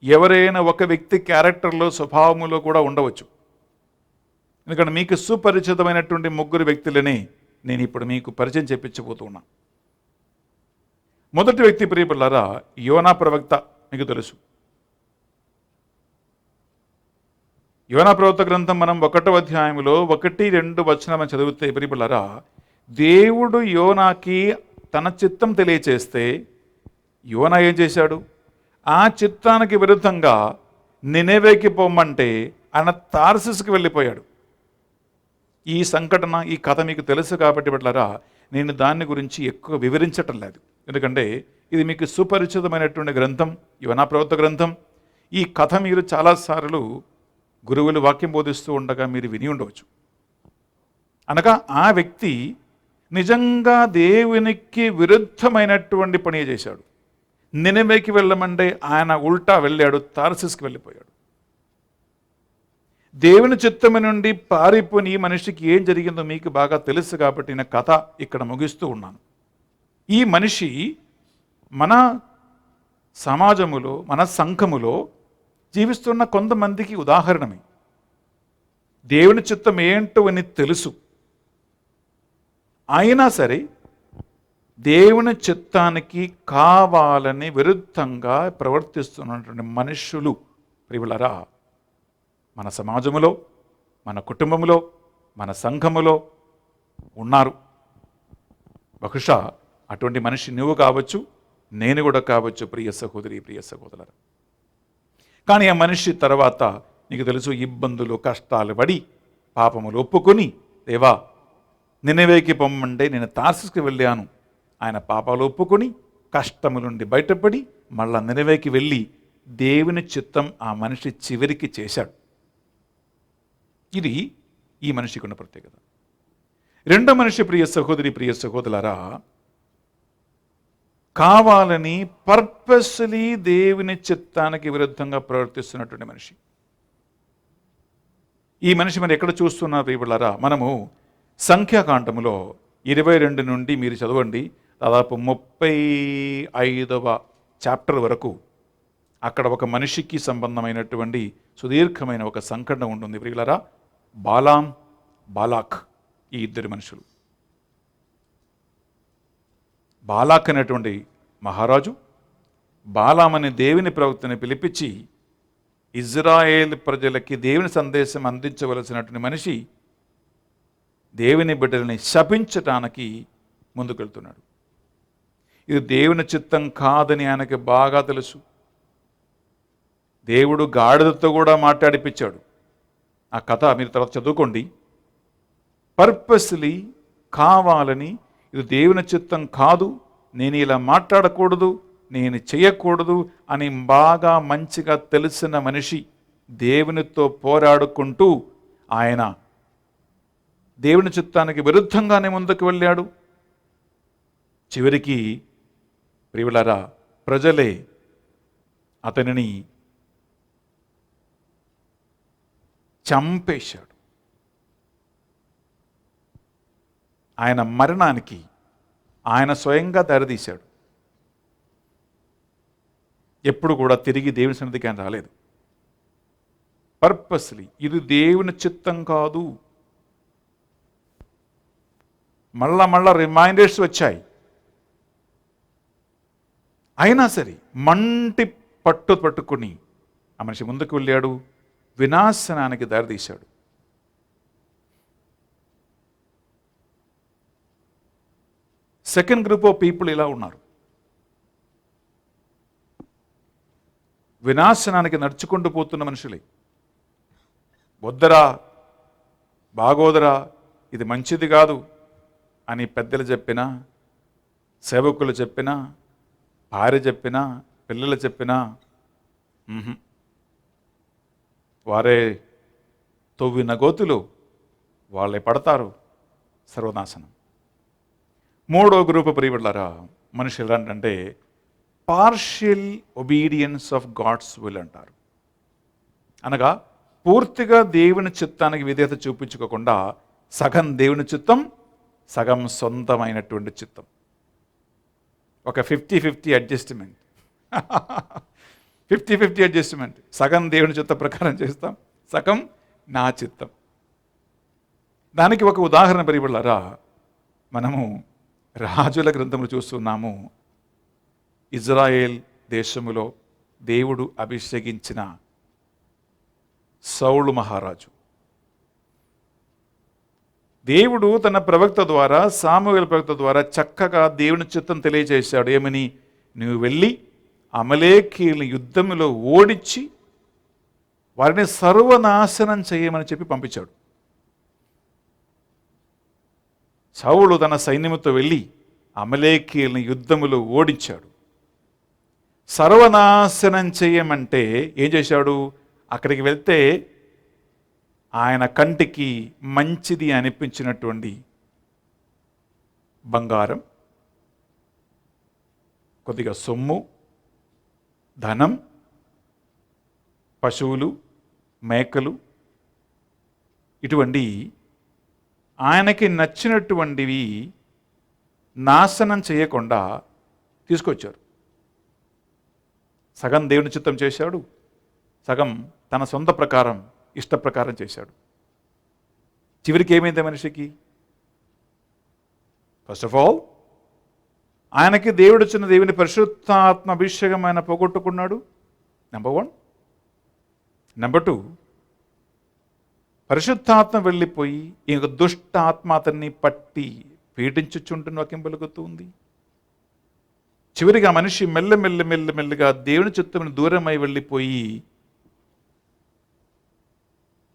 ఎవరైనా ఒక వ్యక్తి క్యారెక్టర్లో స్వభావములో కూడా ఉండవచ్చు. ఎందుకంటే మీకు సుపరిచితమైనటువంటి 3 వ్యక్తులనే నేను ఇప్పుడు మీకు పరిచయం చేపించబోతూ ఉన్నా. మొదటి వ్యక్తి ప్రియపుల్లారా యోనా ప్రవక్త. మీకు తెలుసు, యోనా ప్రవక్త గ్రంథం మనం 1వ అధ్యాయంలో 1-2 వచనం చదివితే ప్రియపుల్లారా, దేవుడు యోనాకి తన చిత్తం తెలియచేస్తే యోనా ఏం చేశాడు? ఆ చిత్తానికి విరుద్ధంగా నినెవేకి పొమ్మంటే ఆయన తార్సిస్కి వెళ్ళిపోయాడు. ఈ సంఘటన, ఈ కథ మీకు తెలుసు కాబట్టి బిడ్డలారా నేను దాని గురించి ఎక్కువ వివరించటం లేదు. ఎందుకంటే ఇది మీకు సుపరిచితమైనటువంటి గ్రంథం, యోనా ప్రవక్త గ్రంథం. ఈ కథ మీరు చాలాసార్లు గురువులు వాక్యం బోధిస్తూ ఉండగా మీరు విని ఉండవచ్చు. అనగా ఆ వ్యక్తి నిజంగా దేవునికి విరుద్ధమైనటువంటి పని చేశాడు. నినెవేకి వెళ్ళమంటే ఆయన ఉల్టా వెళ్ళాడు, తార్సిస్కి వెళ్ళిపోయాడు. దేవుని చిత్తము నుండి పారిపోని ఈ మనిషికి ఏం జరిగిందో మీకు బాగా తెలుసు కాబట్టి నా కథ ఇక్కడ ముగిస్తూ ఉన్నాను. ఈ మనిషి మన సమాజములో, మన సంఘములో జీవిస్తున్న కొంతమందికి ఉదాహరణమే. దేవుని చిత్తం ఏంటో అని తెలుసు, అయినా సరే దేవుని చిత్తానికి కావాలని విరుద్ధంగా ప్రవర్తిస్తున్నటువంటి మనుషులు ప్రియులారా మన సమాజములో, మన కుటుంబములో, మన సంఘములో ఉన్నారు. బహుశా అటువంటి మనిషి నువ్వు కావచ్చు, నేను కూడా కావచ్చు ప్రియ సహోదరి, ప్రియ సహోదరులారా. కానీ ఆ మనిషి తర్వాత నీకు తెలుసు ఇబ్బందులు, కష్టాలు పడి పాపములు ఒప్పుకొని, దేవా నినెవేకి పొమ్మంటే నేను తార్సిస్కి వెళ్ళాను. ఆయన పాపాలు ఒప్పుకొని కష్టము నుండి బయటపడి మళ్ళా నినెవేకి వెళ్ళి దేవుని చిత్తం ఆ మనిషి చివరికి చేశాడు. ఇది ఈ మనిషికి ఉన్న ప్రత్యేకత. రెండో మనిషి ప్రియ సహోదరి, ప్రియ సహోదరులారా, కావాలని పర్పస్లీ దేవుని చిత్తానికి విరుద్ధంగా ప్రవర్తిస్తున్నటువంటి మనిషి. ఈ మనిషి మరి ఎక్కడ చూస్తున్నారు ప్రియులారా? మనము సంఖ్యాకాండములో 22 నుండి మీరు చదవండి, దాదాపు 35వ చాప్టర్ వరకు అక్కడ ఒక మనిషికి సంబంధమైనటువంటి సుదీర్ఘమైన ఒక సంఘటన ఉంటుంది ప్రియులారా. బాలాం, బాలాక్, ఈ 2 మనుషులు. బాలాక్ అనేటువంటి మహారాజు బాలాం అనే దేవుని ప్రవక్తని పిలిపించి ఇజ్రాయేల్ ప్రజలకి దేవుని సందేశం అందించవలసినటువంటి మనిషి దేవుని బిడ్డల్ని శపించటానికి ముందుకెళ్తున్నాడు. ఇది దేవుని చిత్తం కాదని ఆయనకి బాగా తెలుసు. దేవుడు గాడిదతో కూడా మాట్లాడిపించాడు. ఆ కథ మీరు తర్వాత చదువుకోండి. పర్పస్లీ కావాలని ఇది దేవుని చిత్తం కాదు, నేను ఇలా మాట్లాడకూడదు, నేను చేయకూడదు అని బాగా మంచిగా తెలిసిన మనిషి దేవునితో పోరాడుకుంటూ ఆయన దేవుని చిత్తానికి విరుద్ధంగానే ముందుకు వెళ్ళాడు. చివరికి ప్రియులారా ప్రజలే అతనిని చంపేశాడు. ఆయన మరణానికి ఆయన స్వయంగా దారితీశాడు. ఎప్పుడు కూడా తిరిగి దేవుని సన్నిధికి ఆయన రాలేదు. పర్పస్లీ ఇది దేవుని చిత్తం కాదు. మళ్ళా రిమైండర్స్ వచ్చాయి. అయినా సరే మంటి పట్టుకుని ఆ మనిషి ముందుకు వెళ్ళాడు, వినాశనానికి దారితీశాడు. సెకండ్ గ్రూప్ ఆఫ్ పీపుల్ ఇలా ఉన్నారు. వినాశనానికి నడుచుకుంటూ పోతున్న మనుషులే. వద్దరా, బాగోదరా, ఇది మంచిది కాదు అని పెద్దలు చెప్పినా, సేవకులు చెప్పినా, భార్య చెప్పినా, పిల్లలు చెప్పినా మ్మ్హ్. వారే తవ్విన గోతులు వాళ్ళే పడతారు, సర్వనాశనం. మూడో గ్రూపు ప్రియబిడ్డలారా, మనుషులు ఏంటంటే partial obedience of God's will అంటారు. అనగా పూర్తిగా దేవుని చిత్తానికి విధేయత చూపించుకోకుండా సగం దేవుని చిత్తం, సగం సొంతమైనటువంటి చిత్తం. ఒక 50-50 అడ్జస్ట్మెంట్. 50-50 అడ్జస్ట్మెంట్. సగం దేవుని చిత్త ప్రకారం చేస్తాం, సగం నా చిత్తం. దానికి ఒక ఉదాహరణ ప్రియబిడ్డలారా, మనము రాజుల గ్రంథములు చూస్తున్నాము. ఇజ్రాయేల్ దేశములో దేవుడు అభిషేకించిన సౌలు మహారాజు, దేవుడు తన ప్రవక్త ద్వారా, సామువేలు ప్రవక్త ద్వారా చక్కగా దేవుని చిత్తం తెలియజేశాడు. ఏమని? నువ్వు వెళ్ళి అమలేకీయుల యుద్ధములో ఓడించి వారిని సర్వనాశనం చేయమని చెప్పి పంపించాడు. సౌలు తన సైన్యముతో వెళ్ళి అమలేకీయులను యుద్ధములో ఓడించాడు. సర్వనాశనం చేయమంటే ఏం చేశాడు? అక్కడికి వెళ్తే ఆయన కంటికి మంచిది అనిపించినటువంటి బంగారం, కొద్దిగా సొమ్ము, ధనం, పశువులు, మేకలు, ఇటువంటి ఆయనకి నచ్చినటువంటివి నాశనం చేయకుండా తీసుకొచ్చారు. సగం దేవుని చిత్తం చేశాడు, సగం తన సొంత ప్రకారం, ఇష్ట ప్రకారం చేశాడు. చివరికి ఏమైంది మనిషికి? ఫస్ట్ ఆఫ్ ఆల్ ఆయనకి దేవుడు ఇచ్చిన దేవుని పరిశుద్ధాత్మ అభిషేకం ఆయన పోగొట్టుకున్నాడు, నెంబర్ 1. నెంబర్ 2, పరిశుద్ధాత్మ వెళ్ళిపోయి ఇంకొక దుష్ట ఆత్మ అతన్ని పట్టి పీడించుచుంటున్న వాక్యం పలుకుతూ ఉంది. చివరిగా మనిషి మెల్లగా దేవుని చిత్తమును దూరమై వెళ్ళిపోయి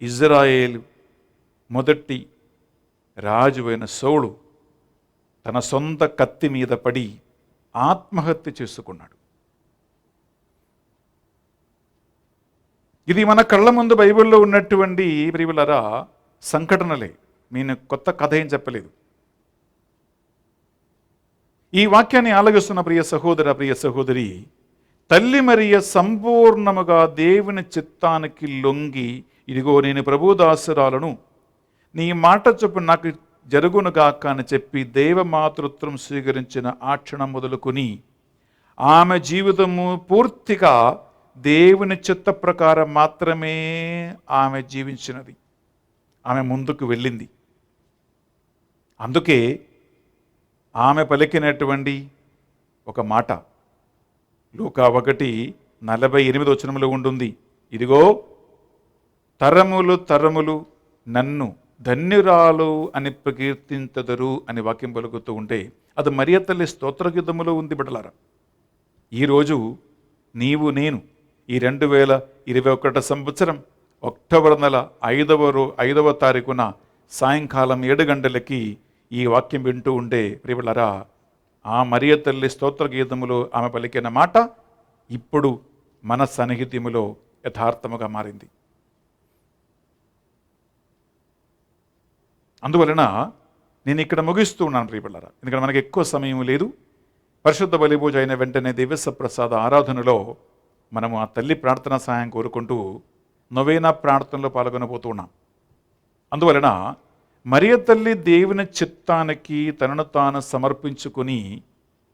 ఇజ్రాయేల్ మొదటి రాజు అయిన సౌలు తన సొంత కత్తి మీద పడి ఆత్మహత్య చేసుకున్నాడు. ఇది మన కళ్ళ ముందు బైబిల్లో ఉన్నటువంటి ప్రియులారా సంఘటనలే. నేను కొత్త కథ ఏం చెప్పలేదు. ఈ వాక్యాన్ని ఆలగిస్తున్న ప్రియ సహోదర, ప్రియ సహోదరి, తల్లి మరియ సంపూర్ణముగా దేవుని చిత్తానికి లొంగి, ఇదిగో నేను ప్రభుదాసురాలను, నీ మాట చొప్పున నాకు జరుగునుగాక అని చెప్పి దేవమాతృత్వం స్వీకరించిన ఆ క్షణం మొదలుకొని ఆమె జీవితము పూర్తిగా దేవుని చిత్త ప్రకారం మాత్రమే ఆమె జీవించినది. ఆమె ముందుకు వెళ్ళింది. అందుకే ఆమె పలికినటువంటి ఒక మాట లూకా 1:48 ఉంటుంది. ఇదిగో తరములు తరములు నన్ను ధన్యురాలు అని ప్రకీర్తించదరు అని వాక్యం పలుకుతూ ఉంటే అది మరియ తల్లి స్తోత్రగీతములో ఉంది. బిడ్డలారా, ఈరోజు నీవు నేను ఈ 2021 సంవత్సరం అక్టోబర్ నెల 5వ తారీఖున సాయంకాలం 7 గంటలకి ఈ వాక్యం వింటూ ఉంటే ప్రియబిడ్డలారా, ఆ మరియ తల్లి స్తోత్ర గీతములో ఆమె పలికిన మాట ఇప్పుడు మన సన్నిహిత్యములో యథార్థముగా మారింది. అందువలన నేను ఇక్కడ ముగిస్తూ ఉన్నాను ప్రియబిడ్డలారా, ఎందుకంటే మనకి ఎక్కువ సమయం లేదు. పరిశుద్ధ బలిపూజ అయిన వెంటనే దివ్య ప్రసాద ఆరాధనలో మనము ఆ తల్లి ప్రార్థన సహాయం కోరుకుంటూ నొవేనా ప్రార్థనలో పాల్గొనబోతూ ఉన్నాం. అందువలన మరియ తల్లి దేవుని చిత్తానికి తనను తాను సమర్పించుకుని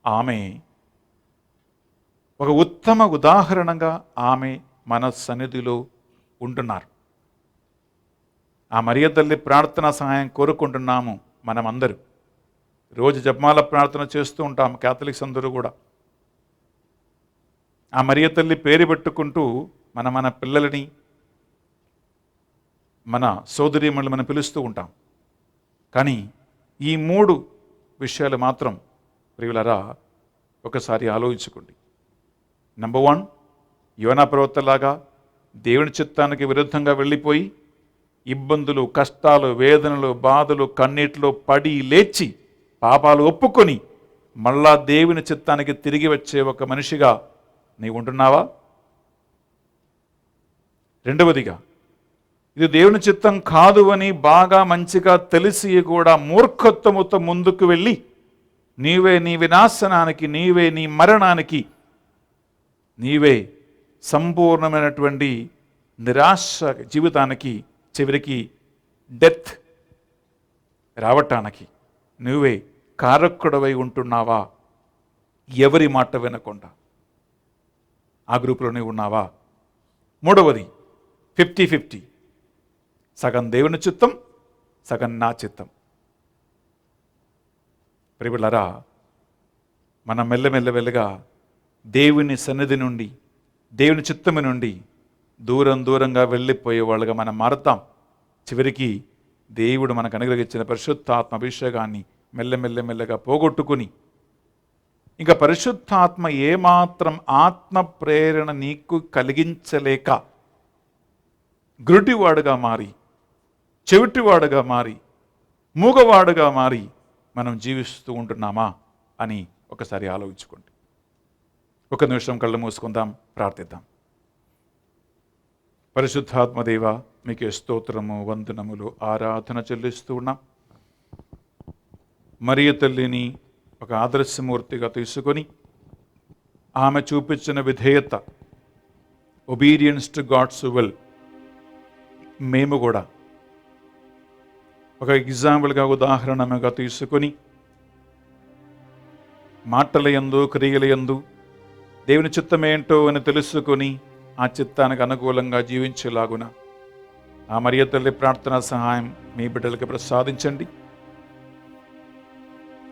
ఆమె ఒక ఉత్తమ ఉదాహరణగా ఆమె మన సన్నిధిలో ఉంటున్నారు. ఆ మరియ తల్లి ప్రార్థన సహాయం కోరుకుంటున్నాము మనమందరూ. రోజు జపమాల ప్రార్థన చేస్తూ ఉంటాం క్యాథలిక్స్ అందరూ కూడా. ఆ మరియ తల్లి పేరు పెట్టుకుంటూ మన పిల్లలని, మన సోదరీమణులు మనం పిలుస్తూ ఉంటాం. కానీ ఈ 3 విషయాలు మాత్రం ప్రియులారా ఒకసారి ఆలోచించుకోండి. నెంబర్ 1, యోనా ప్రవక్తలాగా దేవుని చిత్తానికి విరుద్ధంగా వెళ్ళిపోయి ఇబ్బందులు, కష్టాలు, వేదనలు, బాధలు, కన్నీటిలో పడి లేచి పాపాలు ఒప్పుకొని మళ్ళా దేవుని చిత్తానికి తిరిగి వచ్చే ఒక మనిషిగా నీవు ఉంటున్నావా? రెండవదిగా, ఇది దేవుని చిత్తం కాదు అని బాగా మంచిగా తెలిసి కూడా మూర్ఖత్వముతో ముందుకు వెళ్ళి నీవే నీ వినాశనానికి, నీవే నీ మరణానికి, నీవే సంపూర్ణమైనటువంటి నిరాశ జీవితానికి, చివరికి డెత్ రావటానికి నువ్వే కారకుడవై ఉంటున్నావా? ఎవరి మాట వినకుండా ఆ గ్రూపులోనే ఉన్నావా? మూడవది 50-50, సగం దేవుని చిత్తం, సగం నా చిత్తం. ప్రియలారా, మనం మెల్లమెల్లగా దేవుని సన్నిధి నుండి, దేవుని చిత్తము నుండి దూరంగా వెళ్ళిపోయే వాళ్ళుగా మనం మారుతాం. చివరికి దేవుడు మనకు అనుగ్రహించిన పరిశుద్ధాత్మ అభిషేకాన్ని మెల్లమెల్లగా పోగొట్టుకుని, ఇంకా పరిశుద్ధాత్మ ఏమాత్రం ఆత్మ ప్రేరణ నీకు కలిగించలేక గ్రుడ్డివాడుగా మారి, చెవిటివాడుగా మారి, మూగవాడుగా మారి మనం జీవిస్తూ ఉంటున్నామా అని ఒకసారి ఆలోచించుకోండి. ఒక నిమిషం కళ్ళు మూసుకుందాం, ప్రార్థిద్దాం. పరిశుద్ధాత్మదేవ, మీకే స్తోత్రము, వందనములు, ఆరాధన చెల్లిస్తూ ఉన్నాం. మరియ తల్లిని ఒక ఆదర్శమూర్తిగా తీసుకొని ఆమె చూపించిన విధేయత, ఒబీడియన్స్ టు గాడ్స్ విల్, మేము కూడా ఒక ఎగ్జాంపుల్గా, ఉదాహరణగా తీసుకొని మాటల యందు, క్రియల యందు దేవుని చిత్తం ఏంటో అని తెలుసుకొని ఆ చిత్తానికి అనుకూలంగా జీవించేలాగున ఆ మరియ తల్లి ప్రార్థనా సహాయం మీ బిడ్డలకి ప్రసాదించండి.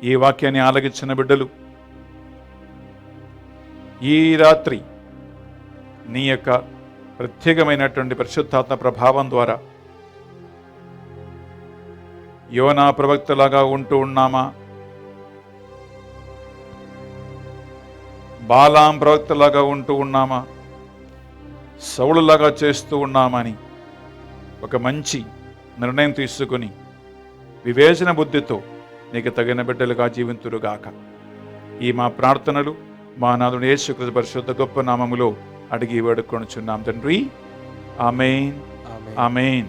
ఈ వాక్యాన్ని ఆలగించిన బిడ్డలు ఈ రాత్రి నీ యొక్క ప్రత్యేకమైనటువంటి పరిశుద్ధాత్మ ప్రభావం ద్వారా యోనా ప్రవక్తలాగా ఉంటూ ఉన్నామా, బాలాం ప్రవక్తలాగా ఉంటూ ఉన్నామా, సౌలులాగా చేస్తూ ఉన్నామని ఒక మంచి నిర్ణయం తీసుకుని వివేచన బుద్ధితో నీకు తగిన బిడ్డలుగా జీవింతురుగాక. ఈ మా ప్రార్థనలు మా నాథుడు యేసుక్రీస్తు పరిశుద్ధ గొప్ప నామములో అడిగి వేడుకొనుచున్నాం తండ్రి, ఆమేన్, ఆమేన్.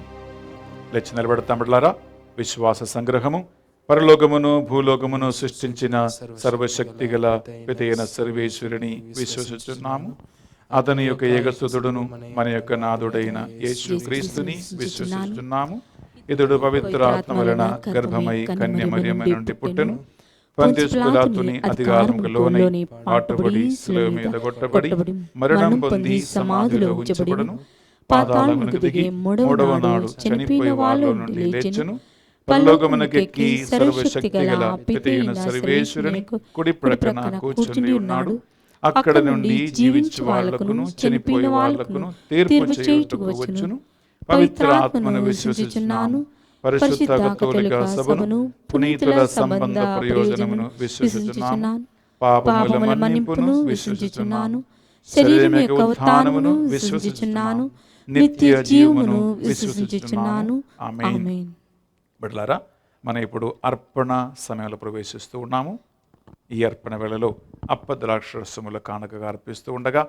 లేచి నిలబడతాం బిడ్డలారా. విశ్వాస సంగ్రహము. పరలోకమును భూలోకమును సృష్టించిన సర్వశక్తి గల పితైన సర్వేశ్వరుని విశ్వసిస్తున్నాము. అతని యొక్క ఏకసుతుడును మన యొక్క నాథుడైన యేసు క్రీస్తుని విశ్వసిస్తున్నాము. ఇతడు పవిత్ర ఆత్మ వలన గర్భమై కన్య మరియమ్మ నుండి పుట్టెను. పొంతియస్ పిలాతుని అధికారముకు లోనై పాటుబడి శిలువ మీద కొట్టబడి మరణం పొంది సమాధిలో ఉంచబడును. పాతాళమునకు దిగి మూడవ నాడు చనిపోయిన వాళ్ళ నుండి లేచెను. పరలోకమునకెక్కి సర్వశక్తి గల పితైన సర్వేశ్వరుని కుడి ప్రక్కన కూర్చుని ఉన్నాడు. అక్కడ నుండి జీవించు వాళ్లకును చనిపోయిన వాళ్లకును తీర్పు చేయుటకు వచ్చును. పవిత్ర ఆత్మను విశ్వసిస్తున్నాను. పరిశుద్ధ కథోలిక సభను, పునీతుల సంబంధ ప్రయోజనమును విశ్వసిస్తున్నాను. పాపముల మన్నింపును విశ్వసిస్తున్నాను. శరీరం యొక్క ఉత్థానమును విశ్వసిస్తున్నాను. నిత్య జీవమును విశ్వసిస్తున్నాను. ఆమేన్. బిడ్డలారా, మనం ఇప్పుడు అర్పణ సమయంలో ప్రవేశిస్తూ ఉన్నాము. ఈ అర్పణ వేళలో అప్పద్రాక్షరసముల కానుకగా అర్పిస్తూ ఉండగా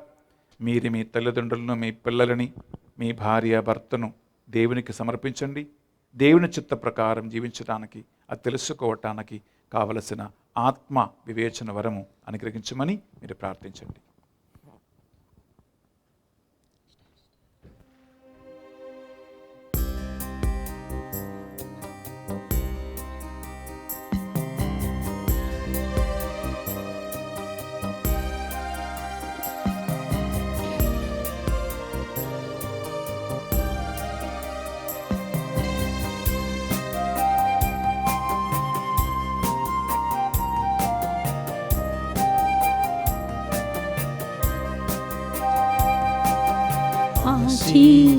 మీరు మీ తల్లిదండ్రులను, మీ పిల్లలని, మీ భార్య భర్తను దేవునికి సమర్పించండి. దేవుని చిత్త ప్రకారం జీవించడానికి, అది తెలుసుకోవటానికి కావలసిన ఆత్మ వివేచన వరము అనుగ్రహించమని మీరు ప్రార్థించండి.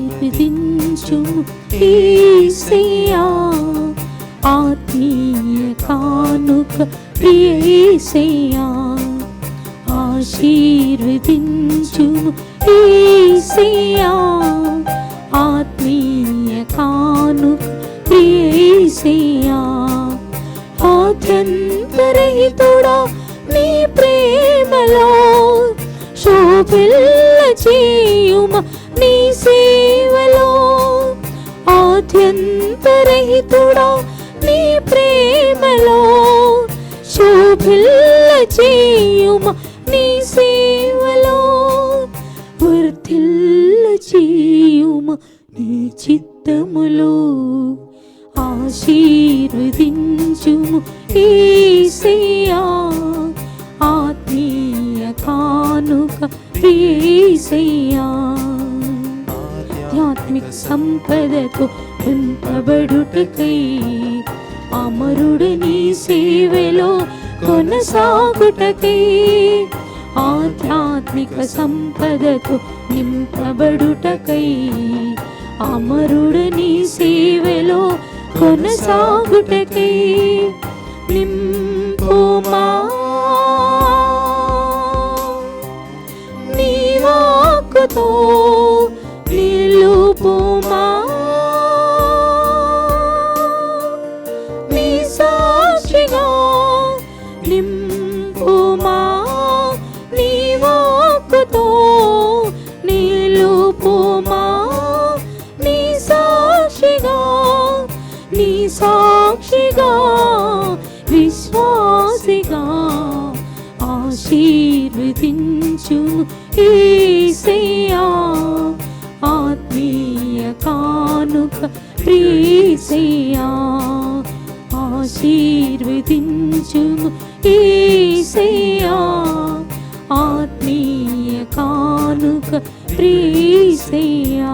ఆశీర్వదించుము యేసయ్యా, ఆత్మీయ కానుక ప్రియ యేసయ్యా. ఆశీర్వదించుము యేసయ్యా, ఆత్మీయ కానుక ప్రియ యేసయ్యా. ఆద్యంతరహితుడా ప్రేమలో శోభిల్ల చేయుమ నీ సేవలో ఆద్యంతరహితుడా నీ ప్రేమలో శోభిల్ల చేయుమ నీ సేవలో వర్ధిల్ల చేయుమ నీ చిత్తములో ఆశీర్వదించుము యేసయ్యా ఆత్మీయ కానుక యేసయ్యా ఆధ్యాత్మిక సంపదతో నింపబడుటకై అమరుడు నీ సేవలో కొనసాగుటకై ఆధ్యాత్మిక సంపదతో నింపబడుటకై అమరుడు నీ సేవలో కొనసాగుటకై నింపుమా నీ వాక్కుతో నిలుపుమా నీ సాక్షిగా నింపుమా నీ వాక్కుతో నిలుపుమా నీ సాక్షిగా విశ్వాసిగా ఆశీర్వదించు యేసయ్యా ఆత్మీయ కానుక యేసయ్యా ఆశీర్వదించు యేసయ్యా ఆత్మీయ కానుక యేసయ్యా.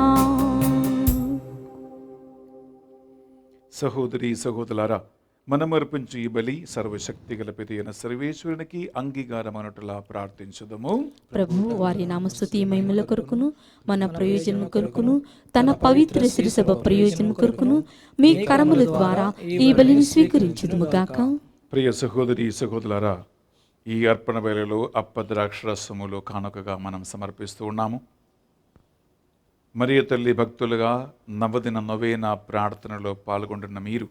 సహోదరి సహోదరులారా, మనమర్పించు ఈ బలి సర్వశక్తి గల పిత అయిన సర్వేశ్వరునికి అంగీకారమనుటలా ప్రార్థించుదము. ప్రభు వారి నామస్తుతి మహిమల కొరకును మన ప్రయోజనం కొరకును తన పవిత్ర శిరసభ ప్రయోజనం కొరకును మీ కరముల ద్వారా ఈ బలిని స్వీకరించుదుము గాక. ప్రియ సహోదరి సహోదరులారా, ఈ అర్పణ వేళలో అప్పద్రాక్షరసములో కానుకగా మనం సమర్పిస్తూ ఉన్నాము. మరియ తల్లి భక్తులుగా నవదిన నొవేనా ప్రార్థనలో పాల్గొంటున్న మీరు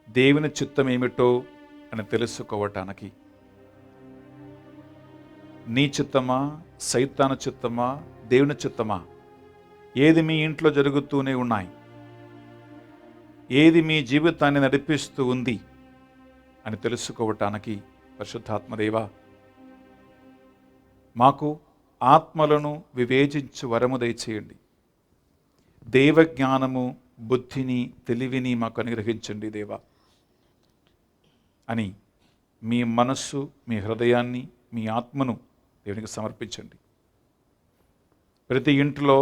దేవుని చిత్తం ఏమిటో అని తెలుసుకోవటానికి నీ చిత్తమా, సైతాను చిత్తమా, దేవుని చిత్తమా, ఏది మీ ఇంట్లో జరుగుతూనే ఉన్నాయి, ఏది మీ జీవితాన్ని నడిపిస్తూ ఉంది అని తెలుసుకోవటానికి పరిశుద్ధాత్మదేవా మాకు ఆత్మలను వివేచించు వరము దయచేయండి. దైవజ్ఞానము, బుద్ధిని, తెలివిని మాకు అనుగ్రహించండి దేవా అని మీ మనస్సు, మీ హృదయాన్ని, మీ ఆత్మను దేవునికి సమర్పించండి. ప్రతి ఇంట్లో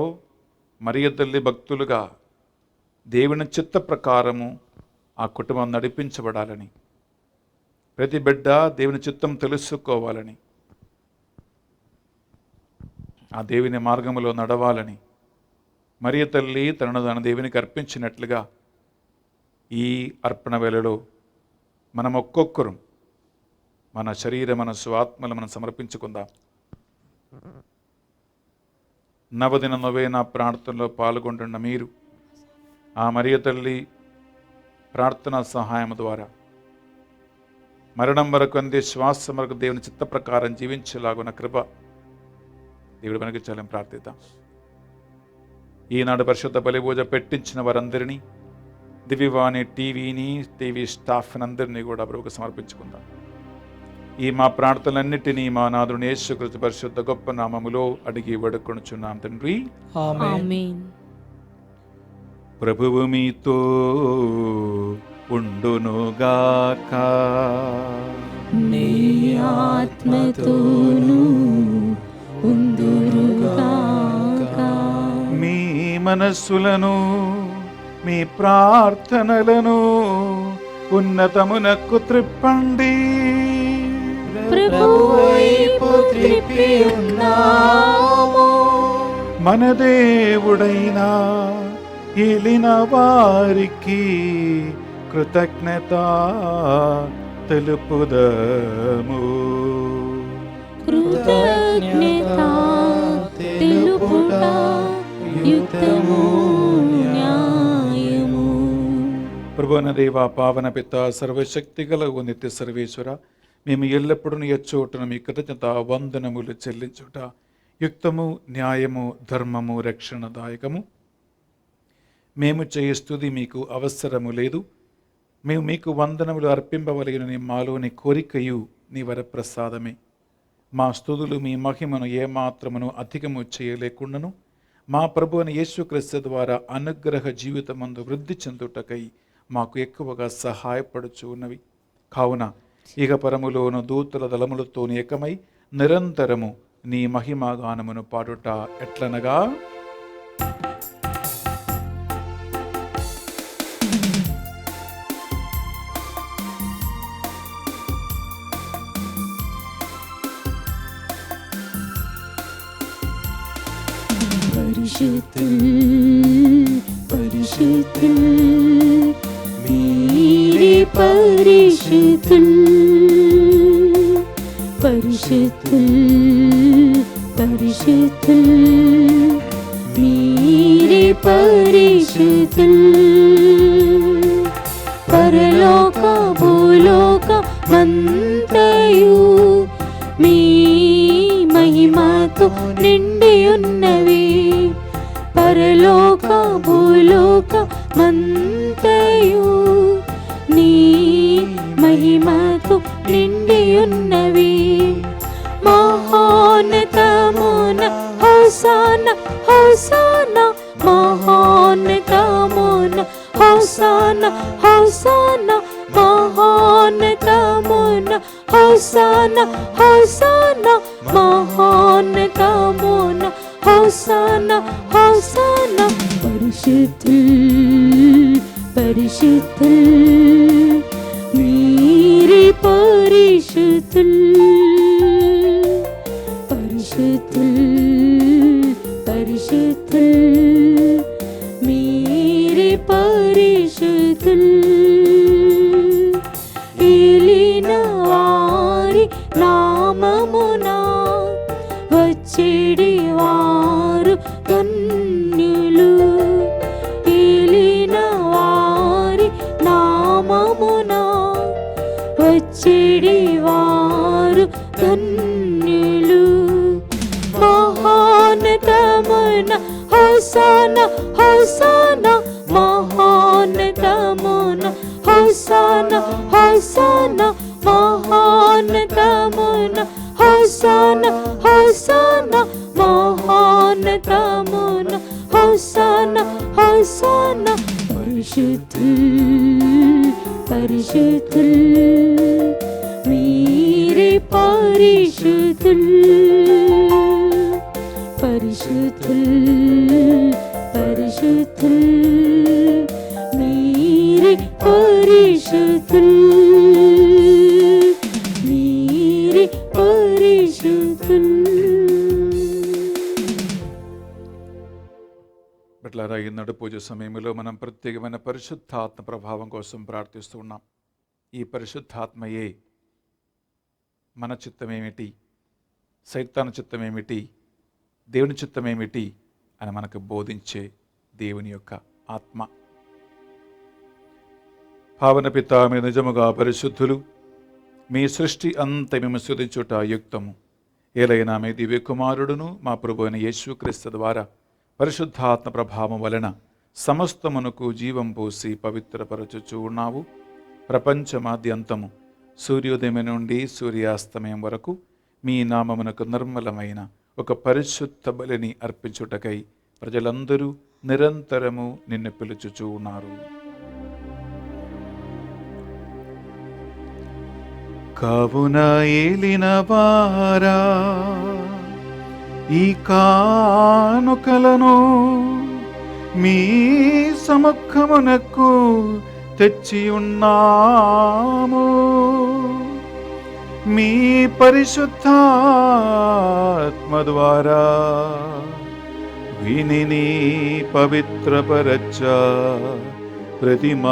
మరియ తల్లి భక్తులుగా దేవుని చిత్త ప్రకారము ఆ కుటుంబం నడిపించబడాలని, ప్రతి బిడ్డ దేవుని చిత్తం తెలుసుకోవాలని, ఆ దేవుని మార్గములో నడవాలని మరియ తల్లి తనను తన దేవునికి అర్పించినట్లుగా ఈ అర్పణ వేళలో మనం ఒక్కొక్కరు మన శరీర, మనస్సు, ఆత్మలు మనం సమర్పించుకుందాం. నవదిన నొవేనా ప్రార్థనలో పాల్గొంటున్న మీరు ఆ మరియ తల్లి ప్రార్థనా సహాయం ద్వారా మరణం వరకు అందే శ్వాస వరకు దేవుని చిత్త ప్రకారం జీవించేలాగున్న కృప దేవుడు మనకి చాలని ప్రార్థిద్దాం. ఈనాడు పరిశుద్ధ బలి పూజ పెట్టించిన వారందరినీ, దివ్యవాణి టీవీ స్టాఫ్ అందరినీ కూడా ప్రభువుకు సమర్పించుకుందాం. ఈ మా ప్రార్థనలన్నిటినీ మా నాథుని యేసుక్రీస్తు పరిశుద్ధ గొప్ప నామములో అడిగి వేడుకొనుచున్నాం తండ్రి, ఆమేన్. ప్రభువు మీతో ఉండునుగాక. నీ ఆత్మతోను ఉందురుగాక. మీ మనస్సులను, మీ ప్రార్థనలను ఉన్నతమునకు త్రిప్పండి. ప్రభువైపు త్రిప్పి ఉన్నాము. మన దేవుడైన ఏలిన వారికి కృతజ్ఞత తెలుపుదము. కృతజ్ఞత తెలుపుట యుక్తము న్యాయము. ప్రభువైన దేవ, పావన పిత, సర్వశక్తి గల ఓ నిత్య సర్వేశ్వర, మేము ఎల్లప్పుడూ ఎచ్చోటను మీ కృతజ్ఞత వందనములు చెల్లించుట యుక్తము, న్యాయము, ధర్మము, రక్షణదాయకము. మేము చేయ స్తుతి మీకు అవసరము లేదు. మేము మీకు వందనములు అర్పింపవలగినని మాలోని కోరికయు నీ వరప్రసాదమే. మా స్తుతులు మీ మహిమను ఏమాత్రమును అధికము చేయలేకుండాను మా ప్రభు అయిన యేసుక్రీస్తు ద్వారా అనుగ్రహ జీవితమందు వృద్ధి చెందుటకై మాకు ఎక్కువగా సహాయపడుచు ఉన్నవి. కావున ఇక పరములోను దూతల దళములతో ఏకమై నిరంతరము నీ మహిమాగానమును పాడుట ఎట్లనగా, పరిశుద్ధుల్ మీరే పరిశుద్ధుల్, పరిశుద్ధుల్ పరిశుద్ధుల్ మీరే పరిశుద్ధుల్. పరలోక భూలోక మంతయు మీ మహిమతో నిండి ఉన్నవి. పరలోక భూలోక మంతయు నీ మహిమతో నిండి ఉన్నవి. మహోన్నతమున హోసానా హోసానా, మహోన్నతమున హోసానా హోసానా, మహోన్నతమున హోసానా హోసానా, మహోన్నతమున హోసానా హోసానా. పరిశుద్ధుల్ పరిశుద్ధుల్ మీరే పరిశుద్ధుల్, పరిశుద్ధుల్ పరిశుద్ధుల్ మీరే పరిశుద్ధుల్. ఏలిన వారి నామమున వచ్చేడి వారు ధన్యులు. ఏలిన వారి నామమున వచ్చేడి వారు ధన్యులు. మహోన్నతమున హోసానా హోసానా, మహోన్నతమున హోసానా హోసానా, మహోన్నతమున హోసానా హోసానా, మహోన్నతమున హోసానా హోసానా. పరిశుద్ధుల్ పరిశుద్ధుల్ మీరే పరిశుద్ధుల్, పరిశుద్ధుల్ పరిశుద్ధుల్ మీరే పరిశుద్ధుల్, మీరే పరిశుద్ధుల్. బిడ్డలారా, ఈనాడు పూజ సమయంలో మనం ప్రత్యేకమైన పరిశుద్ధాత్మ ప్రభావం కోసం ప్రార్థిస్తూ ఉన్నాం. ఈ పరిశుద్ధాత్మయే మన చిత్తమేమిటి, సైతాను చిత్తమేమిటి, దేవుని చిత్తమేమిటి అని మనకు బోధించే దేవుని యొక్క ఆత్మ. పావన పిత, మీరు నిజముగా పరిశుద్ధులు. మీ సృష్టి అంత మేము స్తుతించుట యుక్తము. ఏలైనా మీ దివ్య కుమారుడును మా ప్రభు అయిన యేసుక్రీస్తు ద్వారా పరిశుద్ధాత్మ ప్రభావం వలన సమస్తమునకు జీవం పోసి పవిత్రపరచుచూ ఉన్నావు. ప్రపంచమాద్యంతము సూర్యోదయం నుండి సూర్యాస్తమయం వరకు మీ నామమునకు నిర్మలమైన ఒక పరిశుద్ధ బలిని అర్పించుటకై ప్రజలందరూ నిరంతరము నిన్ను పిలుచుచూ ఉన్నారు. కావున ఏలిన వారా, ఈ కానుకలను మీ సముఖమునకు తెచ్చి ఉన్నాము. మీ పరిశుద్ధాత్మ ద్వారా వీనిని పవిత్రపరచ ప్రతిమాలు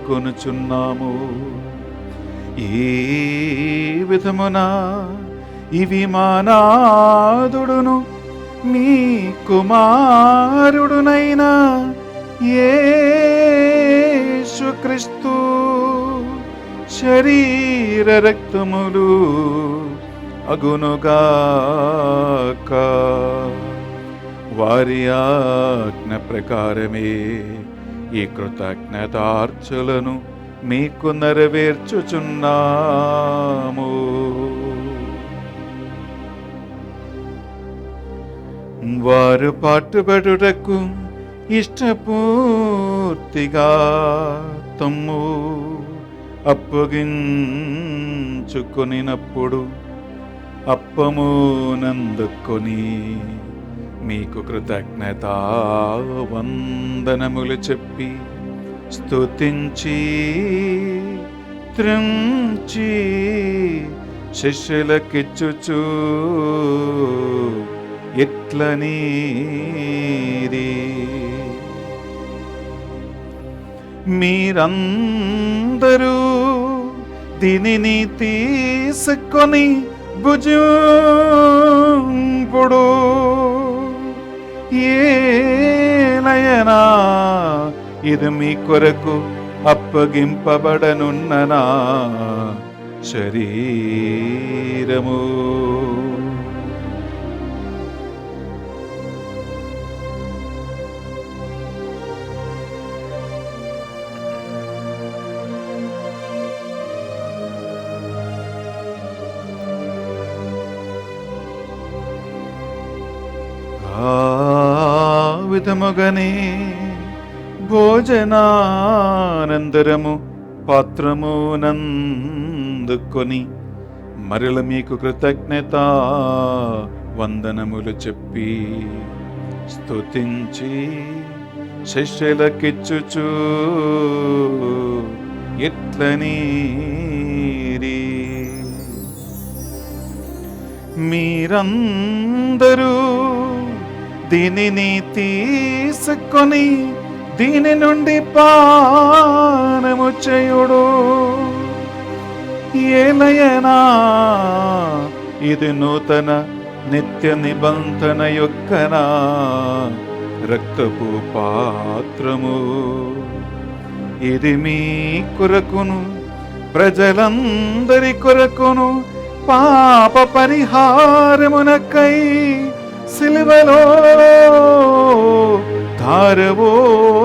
కొనుచున్నాము. ఈ విధమున ఇవి మానాదుడును మీ కుమారుడునైన యేసుక్రీస్తు శరీరము శరీర రక్తములు అగునుగాక. వారి ఆజ్ఞ ప్రకారమే ఈ కృతజ్ఞతార్చలను మీకు నెరవేర్చుచున్నాము. వారు పాటుపడుటకు ఇష్టపూర్తిగా తమ్ము అప్పగించుకొనినప్పుడు అప్పము నందుకొని మీకు కృతజ్ఞత వందనములు చెప్పి స్తుతించి త్రుంచి శిష్యులకిచ్చుచు ఇట్లనీది, మీరందరూ దీనిని తీసుకొని భుజింపుడు. ఏలయనా ఇది మీ కొరకు అప్పగింపబడనున్న నా శరీరము. ఆ విధముగనే భోజనానంతరము పాత్రము నందుకొని మరల మీకు కృతజ్ఞత వందనములు చెప్పి స్తుతించి శిష్యులకిచ్చుచు ఇట్లనీరి, మీరందరూ దీనిని తీసుకొని దీని నుండి పానము చేయుడు. ఏలయనా ఇది నూతన నిత్య నిబంధన యొక్క నా రక్తపు పాత్రము. ఇది మీ కొరకును ప్రజలందరి కొరకును పాప పరిహారమునకై సిలువలో ధారవోయబడును.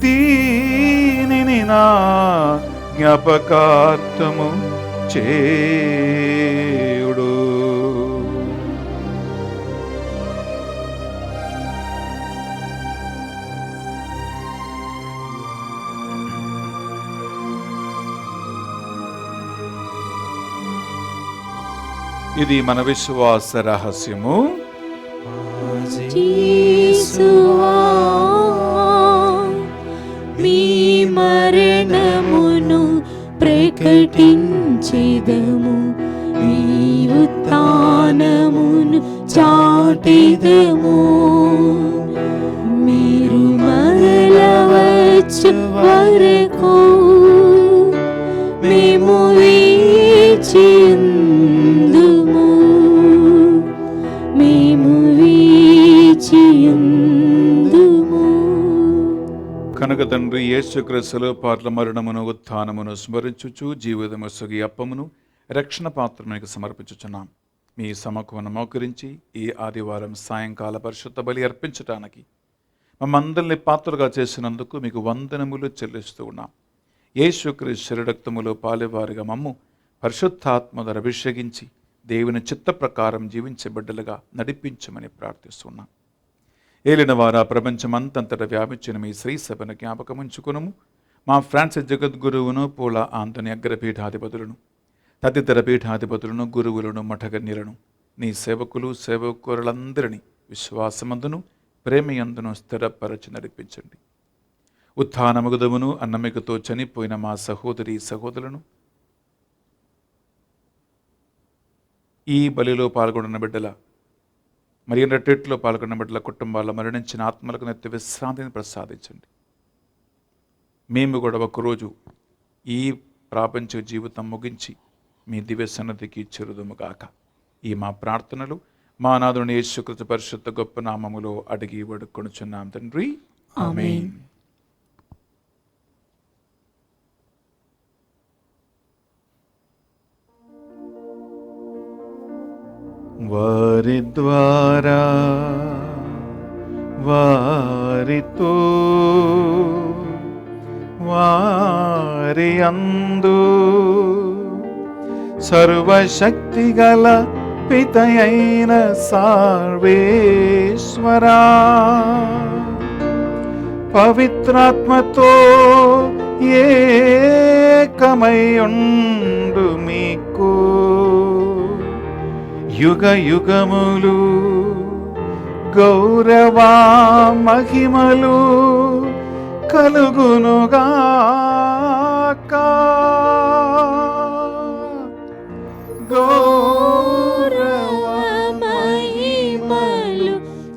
దీనిని నా జ్ఞాపకార్థము చేయుడు. ఇది మన విశ్వాస రహస్యము. యేసువా, మీ మరణమును ప్రకటించెదము, మీ ఉత్థానమును చాటెదము. మీరు మరల వచ్చు వరకు మేము వేచియుందుము, మేము వేచియుందుము. కనుక తండ్రి యేసుక్రీస్తులో పాట్ల మరణమును ఉత్థానమును స్మరించుచు జీవితము సొగి అప్పమును రక్షణ పాత్రమునికి సమర్పించుచున్నాం. మీ సమకమును మోకరించి ఈ ఆదివారం సాయంకాల పరిశుద్ధ బలి అర్పించటానికి మమ్మందరిని పాత్రగా చేసినందుకు మీకు వందనములు చెల్లిస్తూ ఉన్నాం. యేసుక్రీస్తు శరీరక్తములో పాలెవారిగా మమ్ము పరిశుద్ధాత్మధర అభిషేకించి దేవుని చిత్త ప్రకారం జీవించే బిడ్డలుగా నడిపించమని ప్రార్థిస్తున్నాం. ఏలిన వారా ప్రపంచమంతంతట వ్యాపించిన మీ శ్రీ సభను జ్ఞాపకముంచుకునము. మా ఫ్రాన్సిస్ జగద్గురువును పూల ఆంతని అగ్రపీఠాధిపతులను తదితర పీఠాధిపతులను గురువులను మఠగన్యులను నీ సేవకులు సేవకులందరినీ విశ్వాసమందును ప్రేమయందును స్థిరపరచి నడిపించండి. ఉత్థానముగదమును అన్నమికతో చనిపోయిన మా సహోదరి సహోదరులను ఈ బలిలో పాల్గొన్న బిడ్డల మరి రెట్టెట్లో పాల్గొన్న బిడ్డల కుటుంబాల్లో మరణించిన ఆత్మలకు నిత్య విశ్రాంతిని ప్రసాదించండి. మేము కూడా ఒకరోజు ఈ ప్రాపంచ జీవితం ముగించి మీ దివ్య సన్నిధికి చేరుదుముగాక. ఈ మా ప్రార్థనలు మా నాథుని యేసుక్రీస్తు పరిశుద్ధ గొప్ప నామములో అడిగి వేడుకొనుచున్నాం తండ్రి, ఆమేన్. వారి ద్వారా వారితో వారి అందు సర్వశక్తిగల పితయైన సర్వేశ్వరా పవిత్రాత్మతో ఏకమై ఉండు మీకు యుగ యుగములు గౌరవ మహిమలు కలుగునుగాక. గౌరవ మహిమలు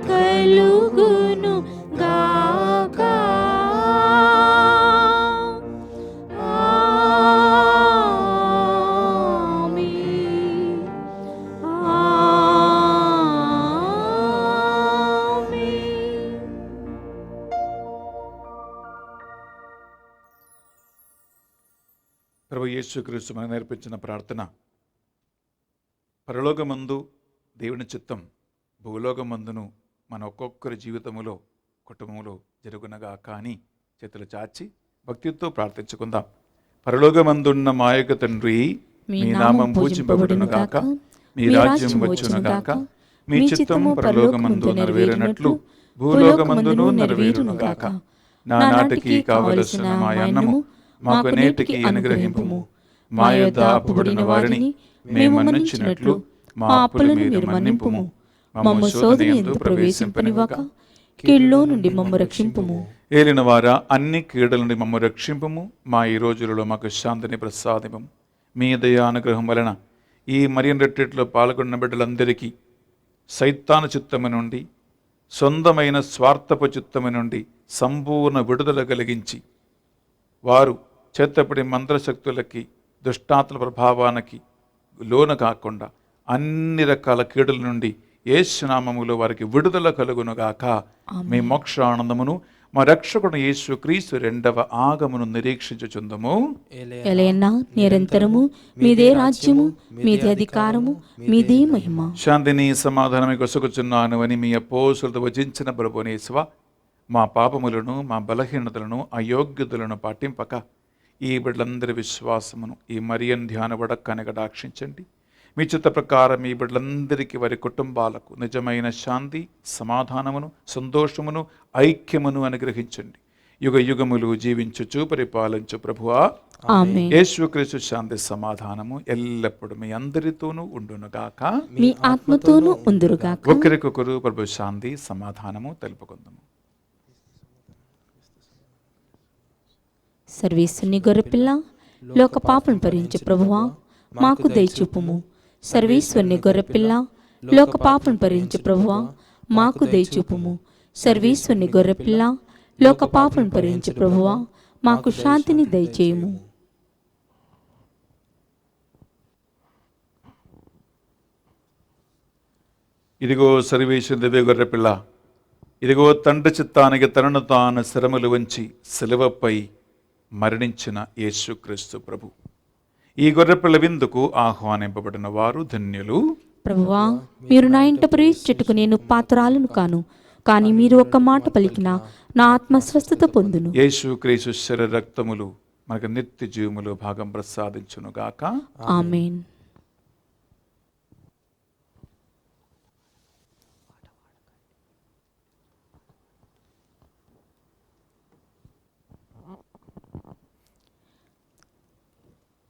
కలుగును గాక. ఆమేన్. ఆమేన్. ప్రభు యేసుక్రీస్తు మనకు నేర్పించిన ప్రార్థన, పరలోకమందు దేవుని చిత్తం భూలోకమందును మన ఒక్కొక్కరి జీవితములో కుటుంబంలో జరుగునగా కానీ చేతులు చాచి భక్తితో ప్రార్థించుకుందాం. పరలోకమందున్న మా యొక్క తండ్రి, మీ నామం పూజింపబడును గాక, మీ రాజ్యం వచ్చును గాక, మీ చిత్తము పరలోకమందు నెరవేరినట్లు భూలోకమందును నెరవేరును గాక. నానాటికి కావలసిన మా అన్నము మాకు నేటికి అనుగ్రహింపుము. మా యొద్ద అప్పుబడిన వారిని మేము మన్నించినట్లు మా అప్పులను మీరు మన్నింపుము. మమ్ము శోధన యందు ప్రవేశింపనివ్వక కీడులో నుండి మమ్ము రక్షింపుము. ఏలిన వారా, అన్ని కీడుల నుండి మమ్ము రక్షింపుము. మా ఈ రోజులలో మాకు శాంతిని ప్రసాదింపము. మీ దయా అనుగ్రహం వలన ఈ మరియన్ రెట్రీట్లో పాల్గొన్న బిడ్డలందరికీ సైతాను చిత్తము నుండి, సొంతమైన స్వార్థపు చిత్తము నుండి సంపూర్ణ విడుదల కలిగించి వారు చేతపడి మంత్రశక్తులకి, దుష్టాత్మల ప్రభావానికి లోన కాకుండా అన్ని రకాల కీడుల నుండి యేసునామములో వారికి విడుదల కలుగునుగాక. మీ మోక్ష ఆనందమును మా రక్షకుడు యేసు క్రీస్తు రెండవ ఆగమును నిరీక్షించుచుందము. ఎలయన్నా నిరంతరము మీదే రాజ్యము, మీదే అధికారము, మీదే మహిమ. శాంతిని సమాధానమే కొసుకుచున్నాను అని మీ అపోస్తులతో వచించిన ప్రభునేశ్వ, మా పాపములను, మా బలహీనతలను, అయోగ్యతలను పాటింపక ఈ బిడ్డలందరి విశ్వాసమును ఈ మరియన్ ధ్యానబడ కనగడాక్షించండి. మీ చిత్త ప్రకారం ఈ బిడ్డలందరికీ, వారి కుటుంబాలకు నిజమైన శాంతి, సమాధానమును, సంతోషమును, ఐక్యమును అనుగ్రహించండి. యుగ యుగములు జీవించుచు పరిపాలించు ప్రభువా, ఆమేన్. యేసుక్రీస్తు శాంతి సమాధానము ఎల్లప్పుడూ మీ అందరితోనూ ఉండునుగాక. మీ ఆత్మతోనూ ఉందురుగాక. ఒకరికొకరు ప్రభు శాంతి సమాధానము తెలుపుకుందాము. సర్వేశ్వరుని గొర్రెపిల్ల, లోక పాపం భరించు ప్రభువా, మాకు దయచూపుము. సర్వేశ్వరుని గొర్రెపిల్ల, లోక పాపం భరించు ప్రభువా, మాకు దయచూపుము. సర్వేశ్వరుని గొర్రెపిల్ల, లోక పాపం భరించు ప్రభువా, మాకు శాంతిని దయచేయుము. ఇదిగో సర్వేశ్వరుని దివ్య గొర్రెపిల్ల, ఇదిగో తండ్రి చిత్తానికి తనను తాను శరములు వంచి శిలువపై మరణించిన యేసుక్రీస్తు ప్రభు. ఈ గొర్రెపిల్ల విందుకు ఆహ్వానింపబడిన వారు ధన్యులు. ప్రభువా, మీరు నా ఇంట ప్రవేశించుటకు నేను పాత్రాలను కాను, కానీ మీరు ఒక్క మాట పలికినా నా ఆత్మ స్వస్థత పొందును. యేసుక్రీస్తు శరీర రక్తములు మనకు నిత్య జీవములో భాగం ప్రసాదించునుగాక. ఆమేన్.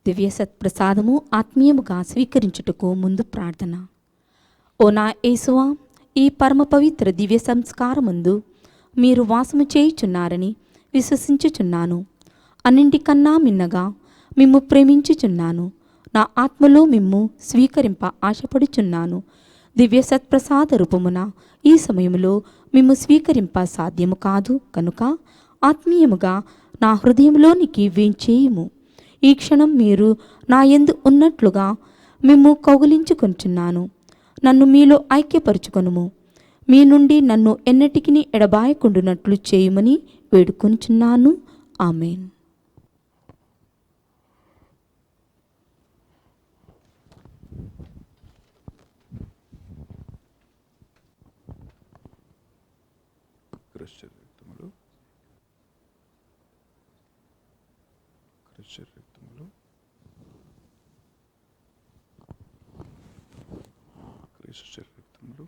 దివ్య సత్ప్రసాదము ఆత్మీయముగా స్వీకరించుటకు ముందు ప్రార్థన. ఓ నా యేసువా, ఈ పరమ పవిత్ర దివ్య సంస్కారమందు మీరు వాసము చేయుచున్నారని విశ్వసించుచున్నాను. అన్నింటికన్నా మిన్నగా మిమ్ము ప్రేమించుచున్నాను. నా ఆత్మలో మిమ్ము స్వీకరింప ఆశపడుచున్నాను. దివ్య సత్ప్రసాద రూపమున ఈ సమయంలో మిమ్ము స్వీకరింప సాధ్యము కాదు కనుక ఆత్మీయముగా నా హృదయంలోనికి వేంచేయుము. ఈ క్షణం మీరు నా యందు ఉన్నట్లుగా మిమ్ము కౌగిలించుకొంచున్నాను. నన్ను మీలో ఐక్యపరుచుకొనుము. మీ నుండి నన్ను ఎన్నటికిని ఎడబాయకుండునట్లు చేయుమని వేడుకొనుచున్నాను. ఆమేన్. క్రిస్టు రక్తములు, క్రిస్టు రక్తములు, క్రిస్టు రక్తములు,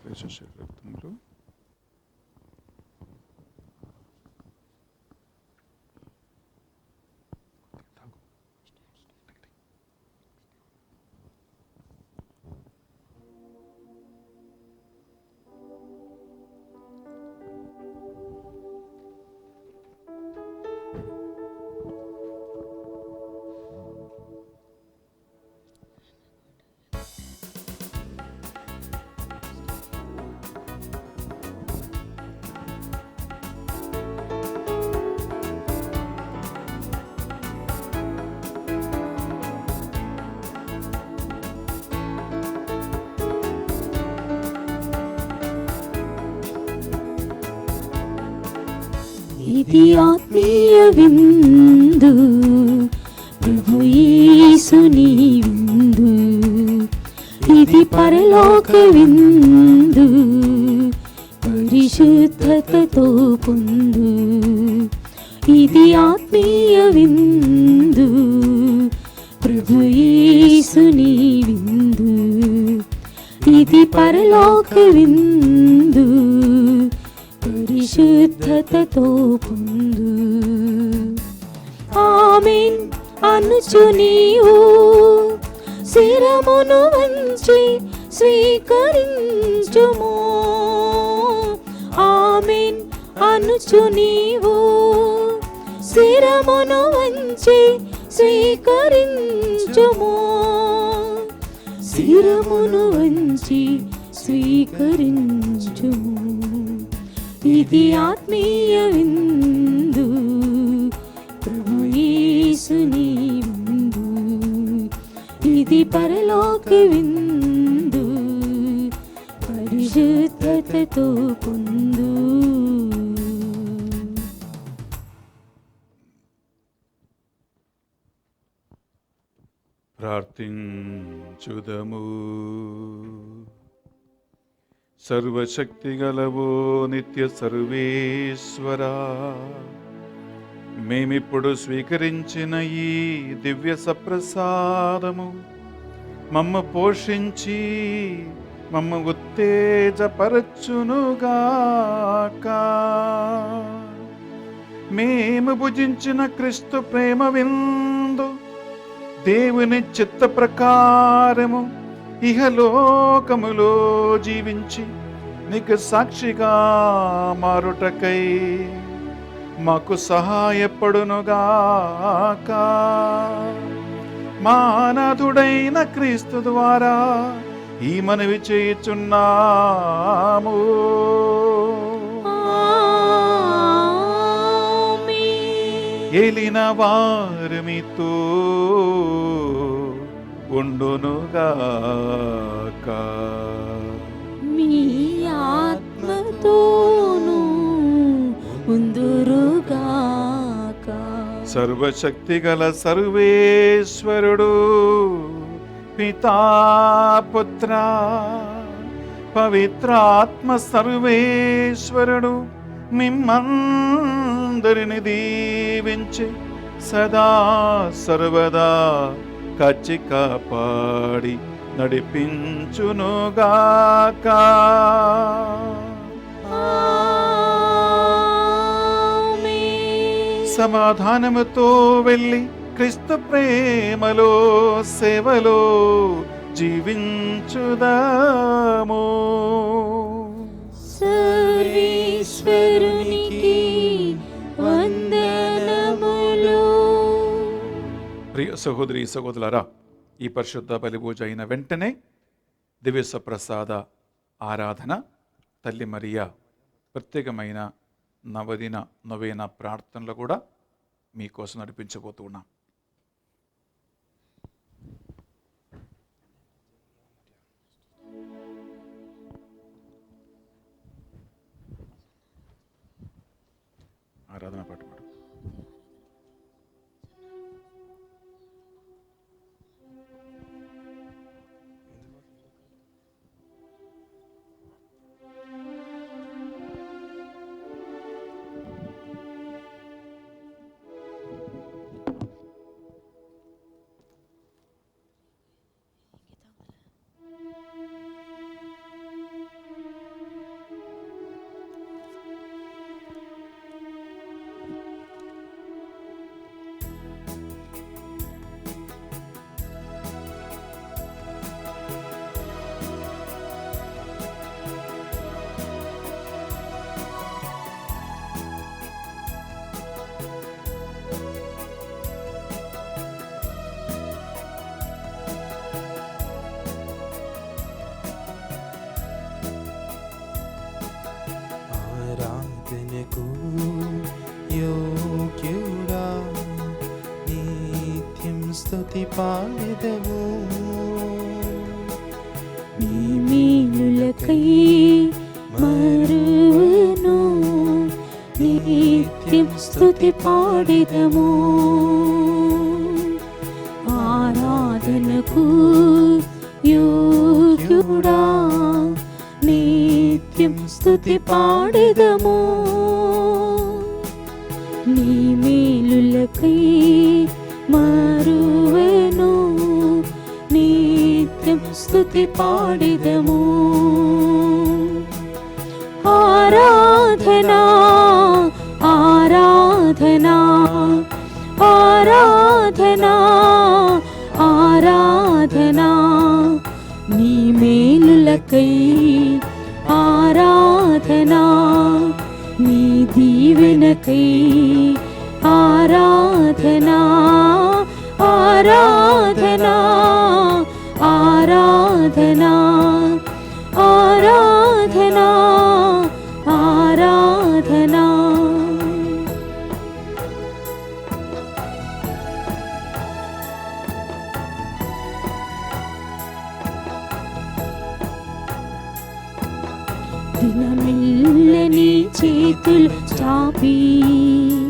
క్రిస్టు రక్తములు. ఇది ఆత్మీయ విందు, ప్రభు యేసుని విందు. ఇది పరలోక విందు, పరిశుద్ధతతో పొందు. ఇది ఆత్మీయ విందు, ప్రభు యేసుని విందు. ఇది పరలోక విందు, పరిశుద్ధతతో పొందు. ఆమేన్ అనుచు నీవు శిరమును వంచి స్వీకరించుము. ఆమేన్ అనుచు నీవు శిరమును వంచి స్వీకరించుము. శిరమును వంచి స్వీకరించుము. ఇది ఆత్మీయ విందు, ప్రభు యేసుని విందు. ఇది పరలోక విందు, పరిశుద్ధతతో పొందు. ప్రార్థించుదము. సర్వశక్తిగలవో నిత్య సర్వేశ్వరా, మేమిప్పుడు స్వీకరించిన ఈ దివ్య సప్రసాదము మమ్మ పోషించి మమ్మ ఉత్తేజపరచునుగాక. మేము భుజించిన క్రీస్తు ప్రేమ విందు దేవుని చిత్త ప్రకారము ఇహలోకములో జీవించి నీకు సాక్షిగా మారుటకై మాకు సహాయపడునుగాక. మానాథుడైన క్రీస్తు ద్వారా ఈ మనవి చేయుచున్నాము. ఏలిన వారు మీతో ఉండునుగాక. మీ ఆత్మతోను ఉందురుగాక. సర్వశక్తిగల సర్వేశ్వరుడు పితా పుత్ర పవిత్రాత్మ సర్వేశ్వరుడు మిమ్మందరిని దీవించి సదా సర్వదా కాచి కాపాడి నడిపించునుగాక. సమాధానముతో వెళ్ళి క్రీస్తు ప్రేమలో సేవలో జీవించుదాము. సర్వేశ్వరునికి వందనములు. ప్రియ సహోదరి సహోదరులారా, ఈ పరిశుద్ధ బలిపూజ అయిన వెంటనే దివ్య ప్రసాద ఆరాధన, తల్లి మరియా ప్రత్యేకమైన నవదిన నవేన ప్రార్థనలు కూడా మీకోసం నడిపించబోతూ ఉన్నాం. ఆరాధన పాటు పాడు. పాడెదము. నీ మేలులకై మరువను నిత్యం స్తుతి పాడెదము. ఆరాధనకు యోగ్యుడా నిత్యం స్తుతి పాడెదము. నీ మేలులకై మరువను నిత్యం స్తుతి పాడెదము. ఆరాధనా ఆరాధనా ఆరాధనా ఆరాధనా నీ మేలులకై ఆరాధనా నీ దీవెనకై ఆరాధనా ఆరాధనా ఆరాధనా ఆరాధనా ఆరాధనా. దినమెల్ల నీ చేతులు చాపి